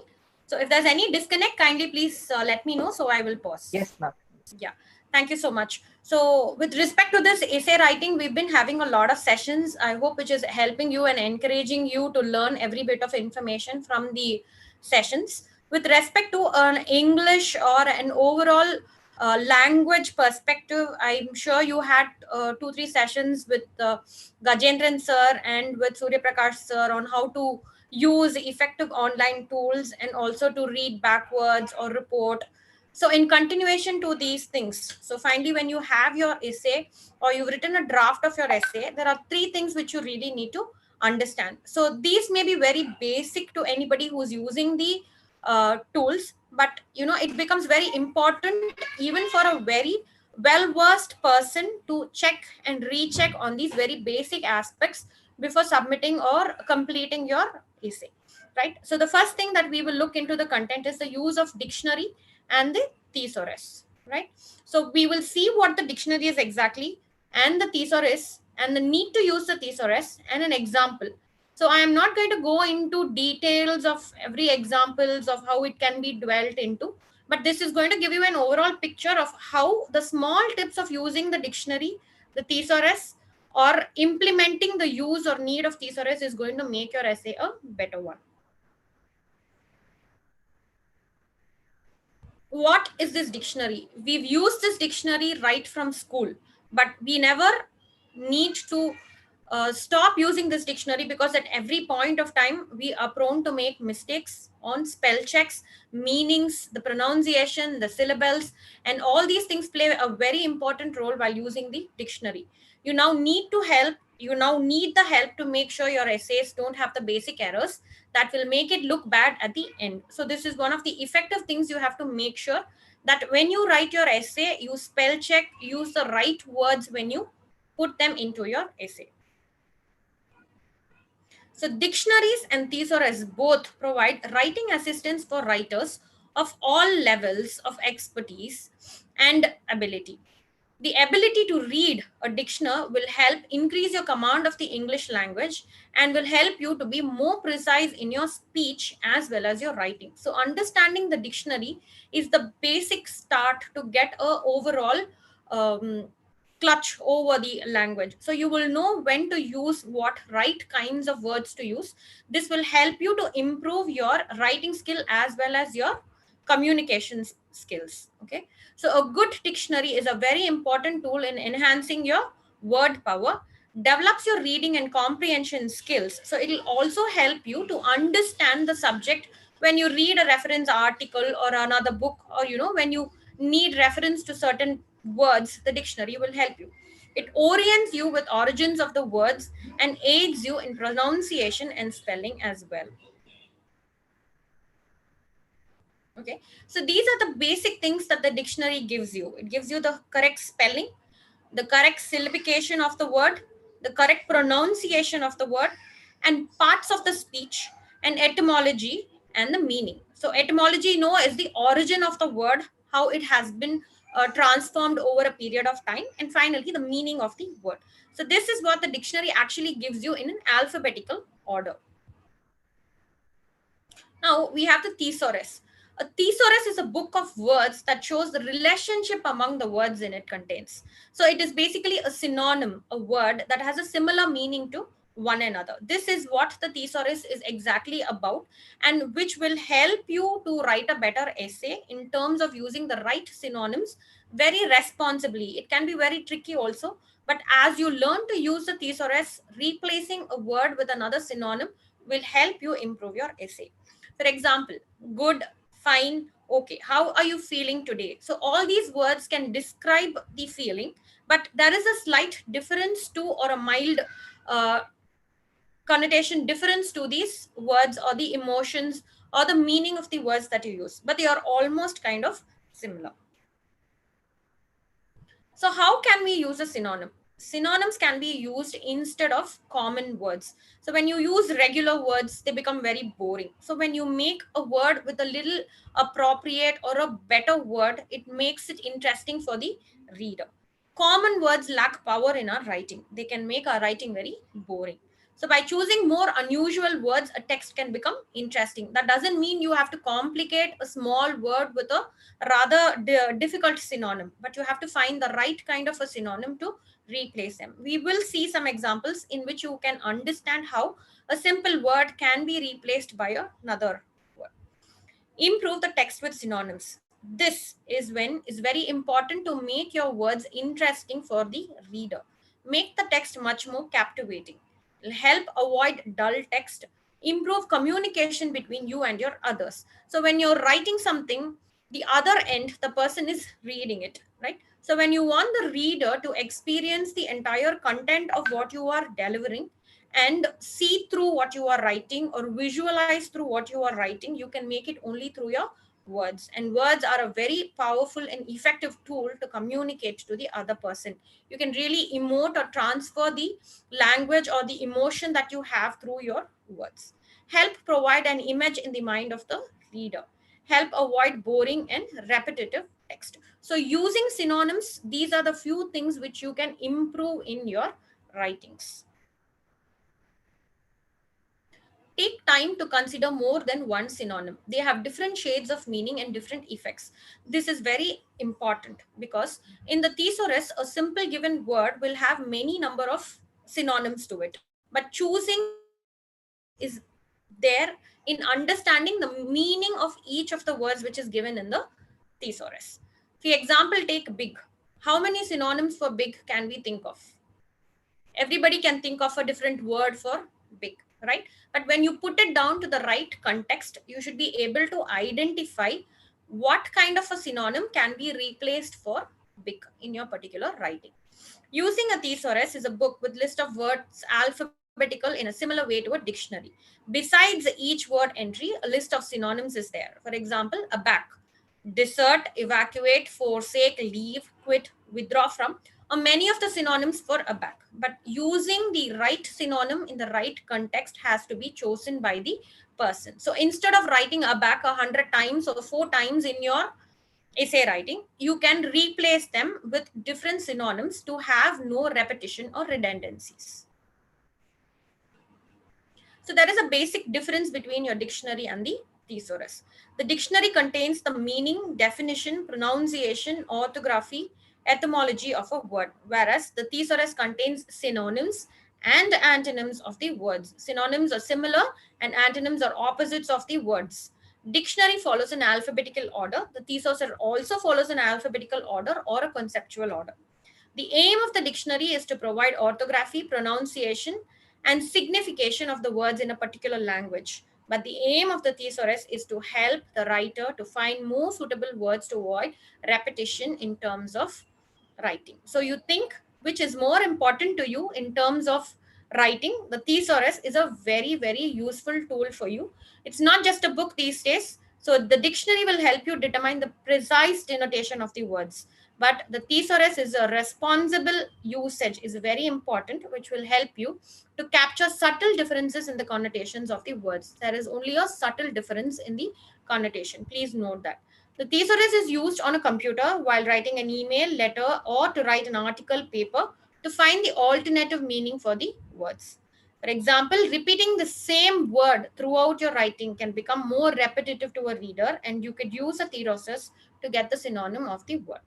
So if there's any disconnect, kindly please let me know so I will pause. Yes, ma'am. Yeah, thank you so much. So with respect to this essay writing, we've been having a lot of sessions, I hope, which is helping you and encouraging you to learn every bit of information from the sessions. With respect to an English or an overall language perspective, I'm sure you had 2-3 sessions with Gajendran sir and with Surya Prakash sir on how to use effective online tools and also to read backwards or report. So in continuation to these things, so finally when you have your essay or you've written a draft of your essay, there are 3 things which you really need to understand. So these may be very basic to anybody who's using the tools, but it becomes very important even for a very well versed person to check and recheck on these very basic aspects before submitting or completing your essay, right? So the first thing that we will look into the content is the use of dictionary and the thesaurus, right? So we will see what the dictionary is exactly and the thesaurus and the need to use the thesaurus and an example. So I am not going to go into details of every examples of how it can be dwelt into, but this is going to give you an overall picture of how the small tips of using the dictionary, the thesaurus, or implementing the use or need of thesaurus is going to make your essay a better one. What is this dictionary? We've used this dictionary right from school, but we never need to stop using this dictionary because at every point of time we are prone to make mistakes on spell checks, meanings, the pronunciation, the syllables, and all these things play a very important role while using the dictionary. You now need the help to make sure your essays don't have the basic errors that will make it look bad at the end. So this is one of the effective things you have to make sure, that when you write your essay, you spell check, use the right words when you put them into your essay. So dictionaries and thesaurus both provide writing assistance for writers of all levels of expertise and ability. The ability to read a dictionary will help increase your command of the English language and will help you to be more precise in your speech as well as your writing. So understanding the dictionary is the basic start to get a overall clutch over the language. So you will know when to use what right kinds of words to use. This will help you to improve your writing skill as well as your communication skills. Okay, so a good dictionary is a very important tool in enhancing your word power, develops your reading and comprehension skills. So it will also help you to understand the subject when you read a reference article or another book, or when you need reference to certain words, the dictionary will help you. It orients you with origins of the words and aids you in pronunciation and spelling as well. Okay, so these are the basic things that the dictionary gives you. It gives you the correct spelling, the correct syllabication of the word, the correct pronunciation of the word, and parts of the speech, and etymology and the meaning. So etymology, is the origin of the word, how it has been transformed over a period of time, and finally the meaning of the word. So this is what the dictionary actually gives you in an alphabetical order. Now we have the thesaurus. A thesaurus is a book of words that shows the relationship among the words in it contains. So it is basically a synonym, a word that has a similar meaning to one another. This is what the thesaurus is exactly about, and which will help you to write a better essay in terms of using the right synonyms very responsibly. It can be very tricky also, But as you learn to use the thesaurus, replacing a word with another synonym will help you improve your essay. For example, good, fine, okay. How are you feeling today? So all these words can describe the feeling, but there is a slight difference to, or a mild uh, connotation difference to these words or the emotions or the meaning of the words that you use, but they are almost kind of similar. So how can we use a synonym? Synonyms can be used instead of common words. So when you use regular words, they become very boring. So when you make a word with a little appropriate or a better word, it makes it interesting for the reader. Common words lack power in our writing. They can make our writing very boring. So by choosing more unusual words, a text can become interesting. That doesn't mean you have to complicate a small word with a rather difficult synonym, but you have to find the right kind of a synonym to replace them. We will see some examples in which you can understand how a simple word can be replaced by another word. Improve the text with synonyms. This is when is very important to make your words interesting for the reader. Make the text much more captivating. Help avoid dull text. Improve communication between you and your others. So when you're writing something, the other end, the person is reading it, right? So when you want the reader to experience the entire content of what you are delivering and see through what you are writing or visualize through what you are writing, you can make it only through your words. And words are a very powerful and effective tool to communicate to the other person. You can really emote or transfer the language or the emotion that you have through your words. Help provide an image in the mind of the reader. Help avoid boring and repetitive text. So using synonyms, these are the few things which you can improve in your writings. Take time to consider more than one synonym. They have different shades of meaning and different effects. This is very important because in the thesaurus, a simple given word will have many number of synonyms to it. But choosing the right synonym is there in understanding the meaning of each of the words which is given in the thesaurus. For example, take big. How many synonyms for big can we think of? Everybody can think of a different word for big, right? But when you put it down to the right context, you should be able to identify what kind of a synonym can be replaced for big in your particular writing. Using a thesaurus is a book with list of words alphabetical in a similar way to a dictionary. Besides each word entry, a list of synonyms is there. For example, aback, desert, evacuate, forsake, leave, quit, withdraw from, are many of the synonyms for aback. But using the right synonym in the right context has to be chosen by the person. So instead of writing aback 100 times or 4 times in your essay writing, you can replace them with different synonyms to have no repetition or redundancies. So there is a basic difference between your dictionary and the thesaurus. The dictionary contains the meaning, definition, pronunciation, orthography, etymology of a word, whereas the thesaurus contains synonyms and antonyms of the words. Synonyms are similar and antonyms are opposites of the words. Dictionary follows an alphabetical order. The thesaurus also follows an alphabetical order or a conceptual order. The aim of the dictionary is to provide orthography, pronunciation, and signification of the words in a particular language. But the aim of the thesaurus is to help the writer to find more suitable words to avoid repetition in terms of writing. So you think which is more important to you in terms of writing? The thesaurus is a very, very useful tool for you. It's not just a book these days. So the dictionary will help you determine the precise denotation of the words. But the thesaurus is a responsible usage is very important, which will help you to capture subtle differences in the connotations of the words. There is only a subtle difference in the connotation. Please note that. The thesaurus is used on a computer while writing an email, letter, or to write an article, paper, to find the alternative meaning for the words. For example, repeating the same word throughout your writing can become more repetitive to a reader, and you could use a thesaurus to get the synonym of the word.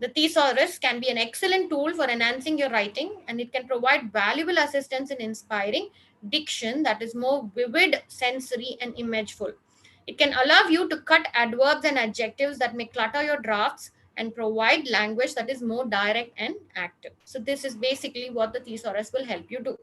The thesaurus can be an excellent tool for enhancing your writing, and it can provide valuable assistance in inspiring diction that is more vivid, sensory, and imageful. It can allow you to cut adverbs and adjectives that may clutter your drafts and provide language that is more direct and active. So this is basically what the thesaurus will help you do.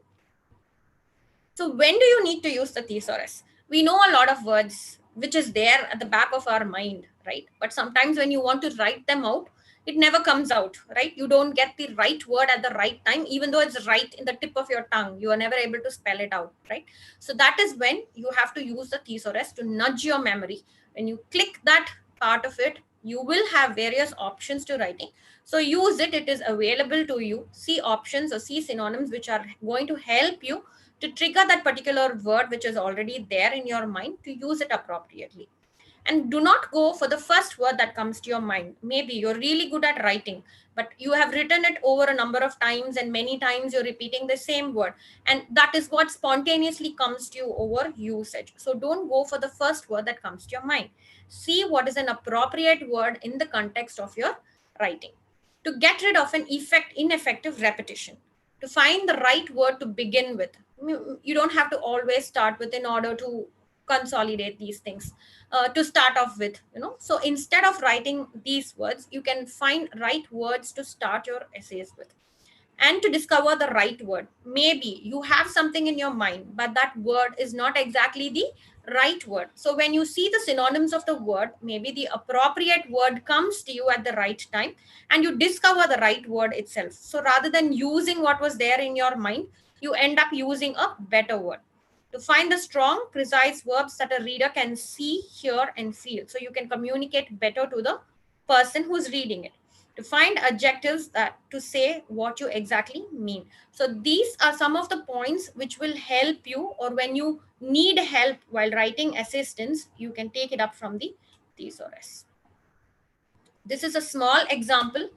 So when do you need to use the thesaurus? We know a lot of words which is there at the back of our mind, right? But sometimes when you want to write them out, it never comes out, right? You don't get the right word at the right time, even though it's right in the tip of your tongue. You are never able to spell it out, right? So that is when you have to use the thesaurus to nudge your memory. When you click that part of it, you will have various options to writing. So use it. It is available to you. See options or see synonyms which are going to help you to trigger that particular word which is already there in your mind to use it appropriately. And do not go for the first word that comes to your mind. Maybe you're really good at writing, but you have written it over a number of times, and many times you're repeating the same word. And that is what spontaneously comes to you over usage. So don't go for the first word that comes to your mind. See what is an appropriate word in the context of your writing. To get rid of an ineffective repetition, to find the right word to begin with. You don't have to always start with in order to consolidate these things to start off with, so instead of writing these words, you can find right words to start your essays with. And to discover the right word, maybe you have something in your mind, but that word is not exactly the right word. So when you see the synonyms of the word, maybe the appropriate word comes to you at the right time, and you discover the right word itself. So rather than using what was there in your mind, you end up using a better word. To find the strong, precise verbs that a reader can see, hear, and feel, so you can communicate better to the person who's reading it. To find adjectives that to say what you exactly mean. So these are some of the points which will help you, or when you need help while writing assistance, you can take it up from the thesaurus. This is a small example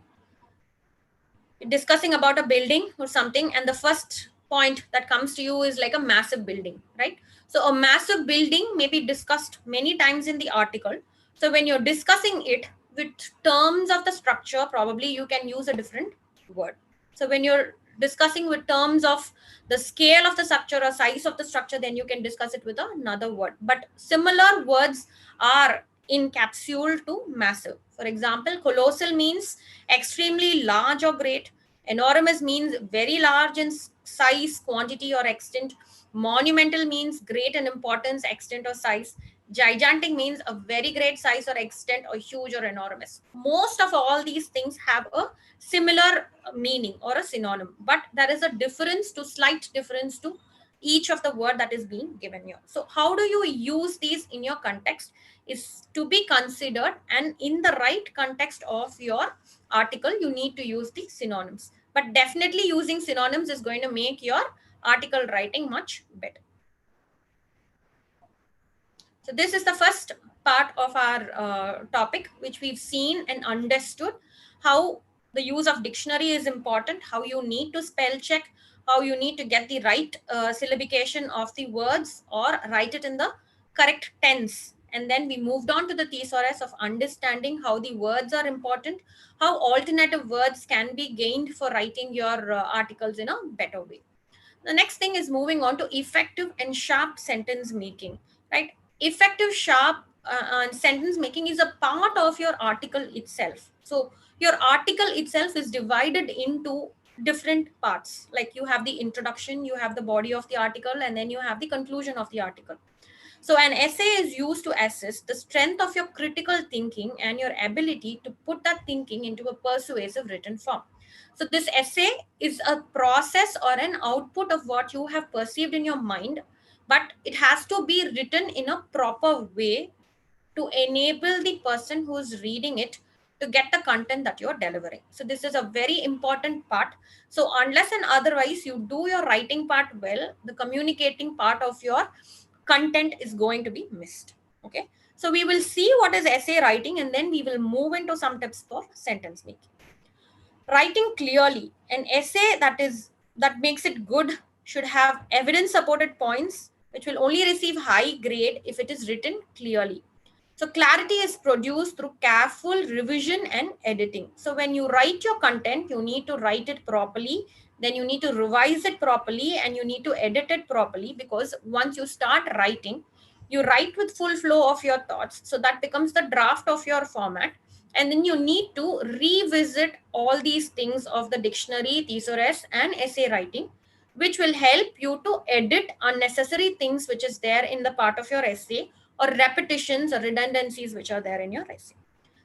discussing about a building or something, and the first point that comes to you is like a massive building, right? So a massive building may be discussed many times in the article. So when you're discussing it with terms of the structure, probably you can use a different word. So when you're discussing with terms of the scale of the structure or size of the structure, then you can discuss it with another word. But similar words are encapsulated to massive. For example, colossal means extremely large or great. Enormous means very large in size, quantity, or extent. Monumental means great in importance, extent, or size. Gigantic means a very great size or extent, or huge or enormous. Most of all these things have a similar meaning or a synonym, but there is a difference, to slight difference to each of the word that is being given here. So how do you use these in your context is to be considered, and in the right context of your article, you need to use the synonyms. But definitely using synonyms is going to make your article writing much better. So this is the first part of our topic, which we've seen and understood how the use of dictionary is important, how you need to spell check, how you need to get the right syllabication of the words or write it in the correct tense. And then we moved on to the thesaurus of understanding how the words are important, how alternative words can be gained for writing your articles in a better way. The next thing is moving on to effective and sharp sentence making, right? Effective, sharp sentence making is a part of your article itself. So your article itself is divided into different parts. Like you have the introduction, you have the body of the article, and then you have the conclusion of the article. So an essay is used to assess the strength of your critical thinking and your ability to put that thinking into a persuasive written form. So this essay is a process or an output of what you have perceived in your mind, but it has to be written in a proper way to enable the person who is reading it to get the content that you're delivering. So this is a very important part. So unless and otherwise you do your writing part well, the communicating part of your content is going to be missed. Okay. So we will see what is essay writing, and then we will move into some tips for sentence making. Writing clearly, an essay that makes it good should have evidence supported points, which will only receive high grade if it is written clearly. So clarity is produced through careful revision and editing. So when you write your content, you need to write it properly, then you need to revise it properly, and you need to edit it properly, because once you start writing, you write with full flow of your thoughts. So that becomes the draft of your format. And then you need to revisit all these things of the dictionary, thesaurus, and essay writing, which will help you to edit unnecessary things which is there in the part of your essay, or repetitions or redundancies which are there in your essay.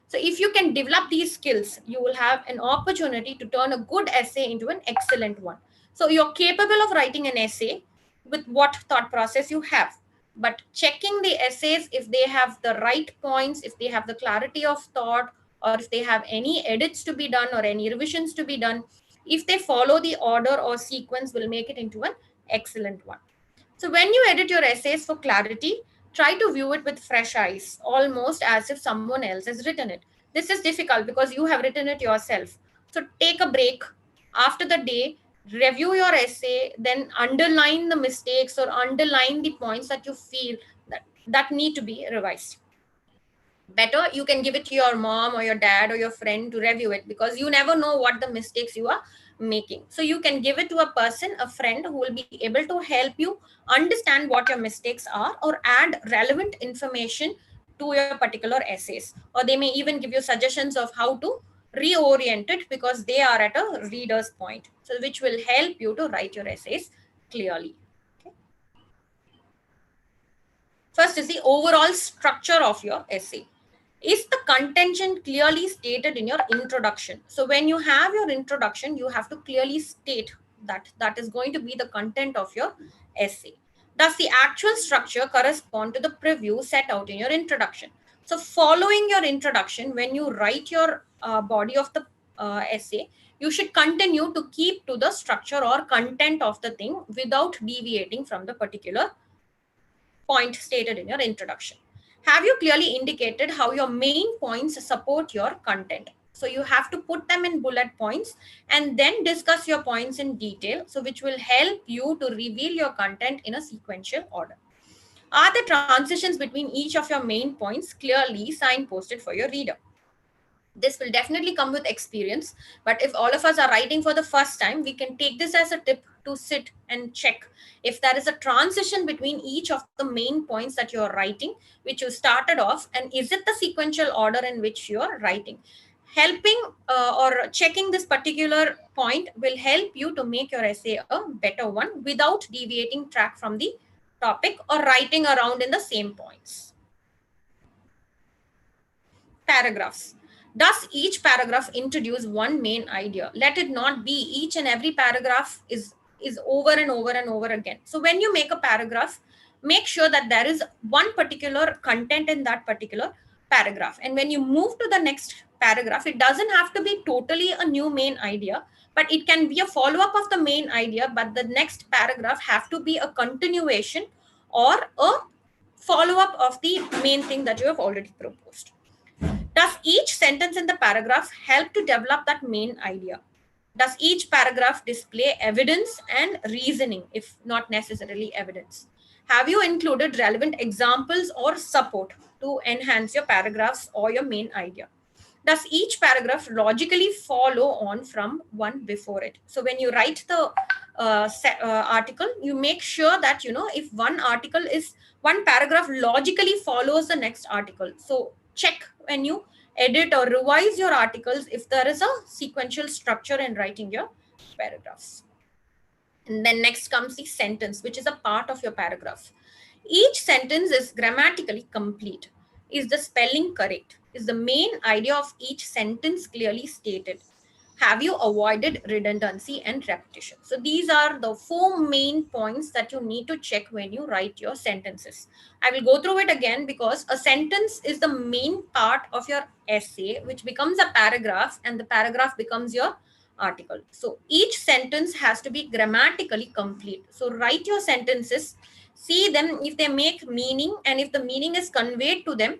So if you can develop these skills, you will have an opportunity to turn a good essay into an excellent one. So you're capable of writing an essay with what thought process you have. But checking the essays, if they have the right points, if they have the clarity of thought, or if they have any edits to be done or any revisions to be done, if they follow the order or sequence, will make it into an excellent one. So when you edit your essays for clarity, try to view it with fresh eyes, almost as if someone else has written it. This is difficult because you have written it yourself. So take a break after the day, review your essay, then underline the mistakes or underline the points that you feel that need to be revised. Better you can give it to your mom or your dad or your friend to review it, because you never know what the mistakes you are making. So you can give it to a person, a friend, who will be able to help you understand what your mistakes are, or add relevant information to your particular essays, or they may even give you suggestions of how to reorient it, because they are at a reader's point, so which will help you to write your essays clearly. Okay. First is the overall structure of your essay. Is the contention clearly stated in your introduction? So when you have your introduction, you have to clearly state that is going to be the content of your essay. Does the actual structure correspond to the preview set out in your introduction? So following your introduction, when you write your body of the essay, you should continue to keep to the structure or content of the thing without deviating from the particular point stated in your introduction. Have you clearly indicated how your main points support your content? So you have to put them in bullet points and then discuss your points in detail, so which will help you to reveal your content in a sequential order. Are the transitions between each of your main points clearly signposted for your reader? This will definitely come with experience, but if all of us are writing for the first time, we can take this as a tip to sit and check if there is a transition between each of the main points that you are writing, which you started off, and is it the sequential order in which you are writing. Helping or checking this particular point will help you to make your essay a better one without deviating track from the topic or writing around in the same points. Paragraphs. Does each paragraph introduce one main idea? Let it not be each and every paragraph is over and over and over again. So when you make a paragraph, make sure that there is one particular content in that particular paragraph. And when you move to the next paragraph, it doesn't have to be totally a new main idea, but it can be a follow-up of the main idea, but the next paragraph have to be a continuation or a follow-up of the main thing that you have already proposed. Does each sentence in the paragraph help to develop that main idea? Does each paragraph display evidence and reasoning, if not necessarily evidence? Have you included relevant examples or support to enhance your paragraphs or your main idea? Does each paragraph logically follow on from one before it? So when you write the article, you make sure that, if one paragraph logically follows the next article. So check when you edit or revise your articles if there is a sequential structure in writing your paragraphs. And then next comes the sentence, which is a part of your paragraph. Each sentence is grammatically complete. Is the spelling correct? Is the main idea of each sentence clearly stated? Have you avoided redundancy and repetition? So these are the 4 main points that you need to check when you write your sentences. I will go through it again, because a sentence is the main part of your essay, which becomes a paragraph, and the paragraph becomes your article. So each sentence has to be grammatically complete. So write your sentences, see them if they make meaning, and if the meaning is conveyed to them,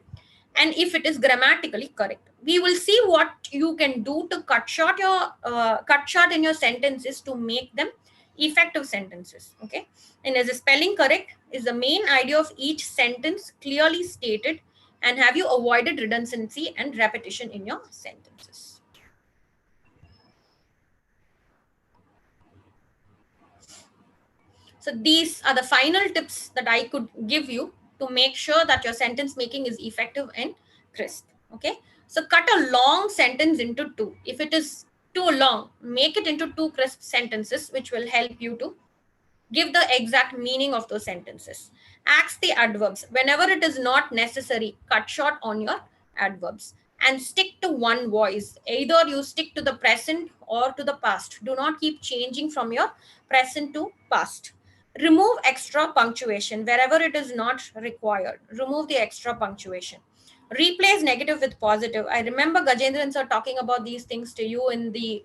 and if it is grammatically correct. We will see what you can do to cut short in your sentences to make them effective sentences. Okay, and is the spelling correct? Is the main idea of each sentence clearly stated? And have you avoided redundancy and repetition in your sentences? So these are the final tips that I could give you to make sure that your sentence making is effective and crisp. Okay. So cut a long sentence into two. If it is too long, make it into two crisp sentences, which will help you to give the exact meaning of those sentences. Axe the adverbs. Whenever it is not necessary, cut short on your adverbs and stick to one voice. Either you stick to the present or to the past. Do not keep changing from your present to past. Remove extra punctuation wherever it is not required. Remove the extra punctuation. Replace negative with positive. I remember Gajendran sir talking about these things to you in the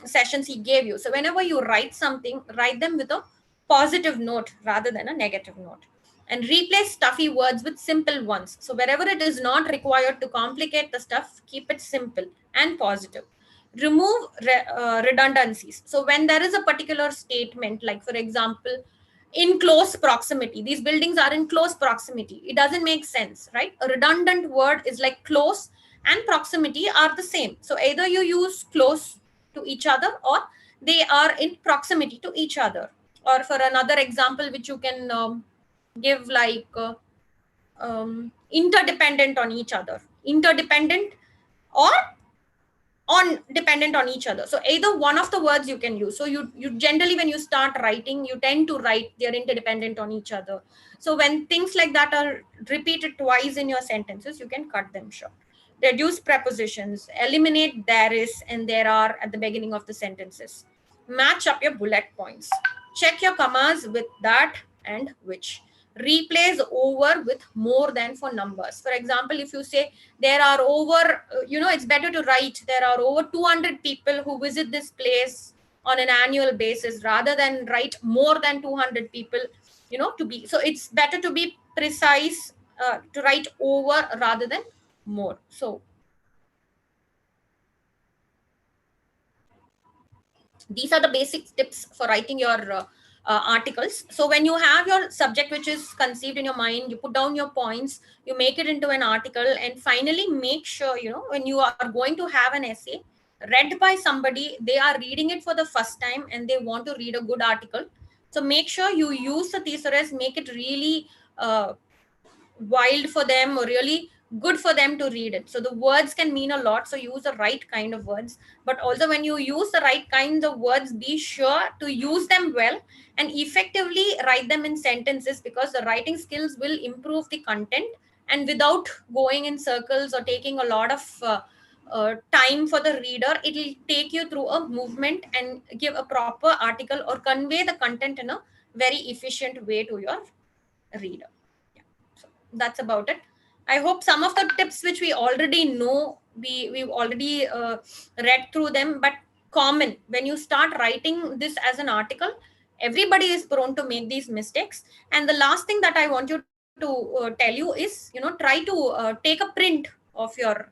sessions he gave you. So whenever you write something, write them with a positive note rather than a negative note. And replace stuffy words with simple ones. So wherever it is not required to complicate the stuff, keep it simple and positive. Remove redundancies. So when there is a particular statement, like for example, in close proximity, these buildings are in close proximity, it doesn't make sense, right? A redundant word is like close and proximity are the same. So either you use close to each other or they are in proximity to each other. Or for another example which you can give, like interdependent on each other, interdependent or on dependent on each other. So either one of the words you can use. So you generally, when you start writing, you tend to write they're interdependent on each other. So when things like that are repeated twice in your sentences, you can cut them short. Reduce prepositions, eliminate there is and there are at the beginning of the sentences. Match up your bullet points. Check your commas with that and which. Replace over with more than for numbers. For example, if you say there are over, it's better to write there are over 200 people who visit this place on an annual basis rather than write more than 200 people, to be. So it's better to be precise, to write over rather than more. So these are the basic tips for writing your articles. So when you have your subject which is conceived in your mind, you put down your points, you make it into an article, and finally make sure, when you are going to have an essay read by somebody, they are reading it for the first time and they want to read a good article. So make sure you use the thesaurus, make it really wild for them or really good for them to read it. So the words can mean a lot, so use the right kind of words. But also when you use the right kinds of words, be sure to use them well and effectively write them in sentences, because the writing skills will improve the content, and without going in circles or taking a lot of time for the reader, it will take you through a movement and give a proper article or convey the content in a very efficient way to your reader. That's about it. I hope some of the tips which we already know, we've already read through them, but common when you start writing this as an article, everybody is prone to make these mistakes. And the last thing that I want you to tell you is, try to take a print of your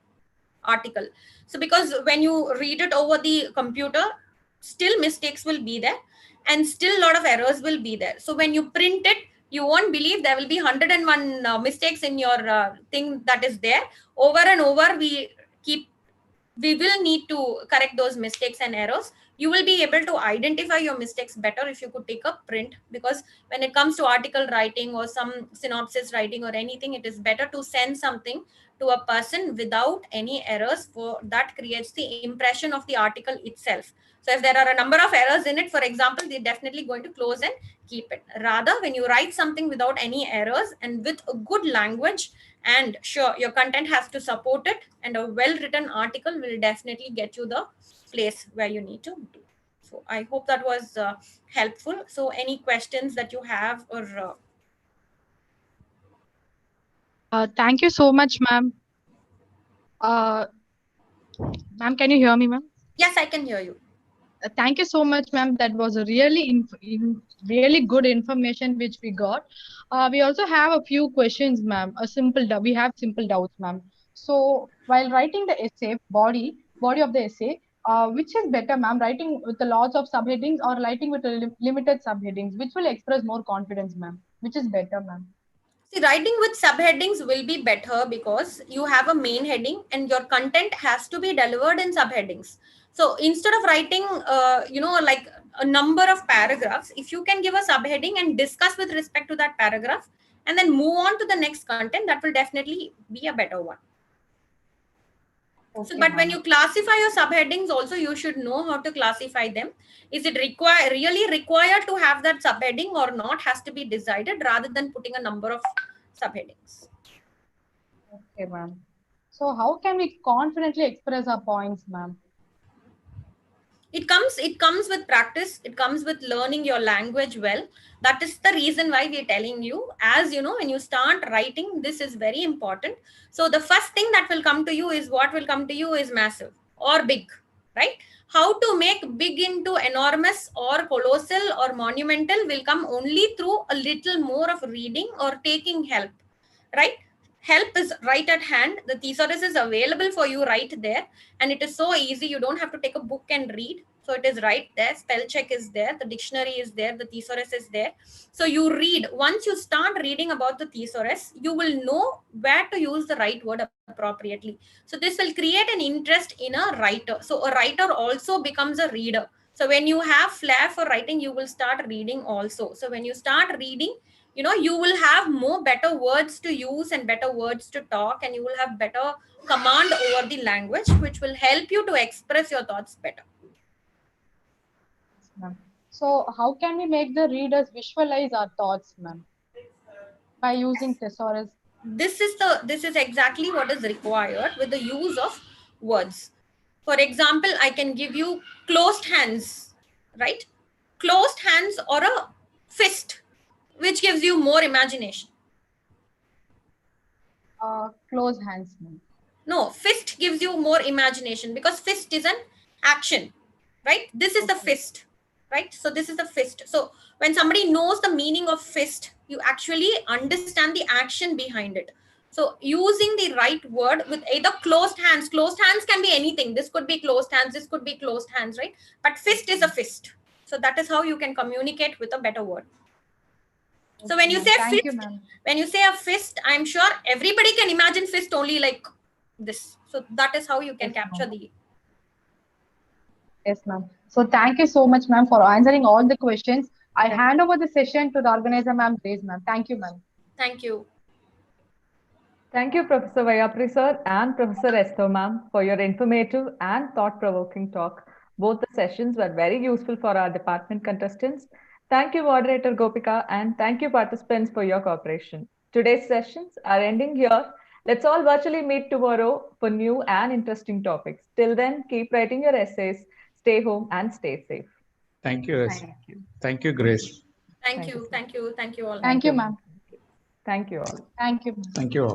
article. So because when you read it over the computer, still mistakes will be there and still a lot of errors will be there. So when you print it, you won't believe there will be 101 mistakes in your thing that is there. Over and over, we will need to correct those mistakes and errors. You will be able to identify your mistakes better if you could take a print, because when it comes to article writing or some synopsis writing or anything, it is better to send something to a person without any errors, for that creates the impression of the article itself. So if there are a number of errors in it, for example, they're definitely going to close and keep it. Rather, when you write something without any errors and with a good language, and sure, your content has to support it, and a well-written article will definitely get you the place where you need to do. So I hope that was helpful. So any questions that you have, or Thank you so much, ma'am. Ma'am, can you hear me, ma'am? yes, I can hear you. Thank you so much, ma'am. That was a really good information which we got. We also have a few questions, ma'am. We have simple doubts, ma'am. So while writing the essay, body of the essay, which is better, ma'am? Writing with the lots of subheadings or writing with limited subheadings? Which will express more confidence, ma'am? Which is better, ma'am? See, writing with subheadings will be better because you have a main heading and your content has to be delivered in subheadings. So instead of writing, like a number of paragraphs, if you can give a subheading and discuss with respect to that paragraph and then move on to the next content, that will definitely be a better one. Okay, So, but when ma'am. you classify your subheadings also, you should know how to classify them. Is it really required to have that subheading or not, has to be decided rather than putting a number of subheadings. Okay, ma'am. So how can we confidently express our points, ma'am? It comes with practice. It comes with learning your language well. That is the reason why we're telling you, as you know, when you start writing, this is very important. So the first thing that will come to you is, what will come to you is massive or big, right? How to make big into enormous or colossal or monumental will come only through a little more of reading or taking help, right? Help is right at hand. The thesaurus is available for you right there, and it is so easy. You don't have to take a book and read. So it is right there. Spell check is there, the dictionary is there, the thesaurus is there. So you read. Once you start reading about the thesaurus, you will know where to use the right word appropriately. So this will create an interest in a writer. So a writer also becomes a reader. So when you have flair for writing, you will start reading also. So when you start reading, you know, you will have more better words to use and better words to talk, and you will have better command over the language, which will help you to express your thoughts better. Ma'am. So how can we make the readers visualize our thoughts, ma'am? By using thesaurus. This is exactly what is required with the use of words. For example, I can give you closed hands, right? Closed hands or a fist, which gives you more imagination. Close hands, ma'am. No, fist gives you more imagination because fist is an action, right? This is the fist, right? So this is the fist. So when somebody knows the meaning of fist, you actually understand the action behind it. So using the right word with either closed hands can be anything. This could be closed hands, this could be closed hands, right? But fist is a fist. So that is how you can communicate with a better word. So when you say Thank fist, you, ma'am. when you say a fist, I'm sure everybody can imagine fist only like this. So that is how you can capture the. Yes, ma'am. So thank you so much, ma'am, for answering all the questions. I hand over the session to the organizer, ma'am. Please, ma'am. Thank you, ma'am. Thank you. Thank you, Professor Vayapri sir and Professor Esther ma'am, for your informative and thought-provoking talk. Both the sessions were very useful for our department contestants. Thank you, moderator Gopika, and thank you, participants, for your cooperation. Today's sessions are ending here. Let's all virtually meet tomorrow for new and interesting topics. Till then, keep writing your essays, stay home, and stay safe. Thank you. Thank you. Thank you, Grace. Thank you. Thank you. Thank you all. Thank you, ma'am. Thank you all. Thank you, ma'am. Thank you all.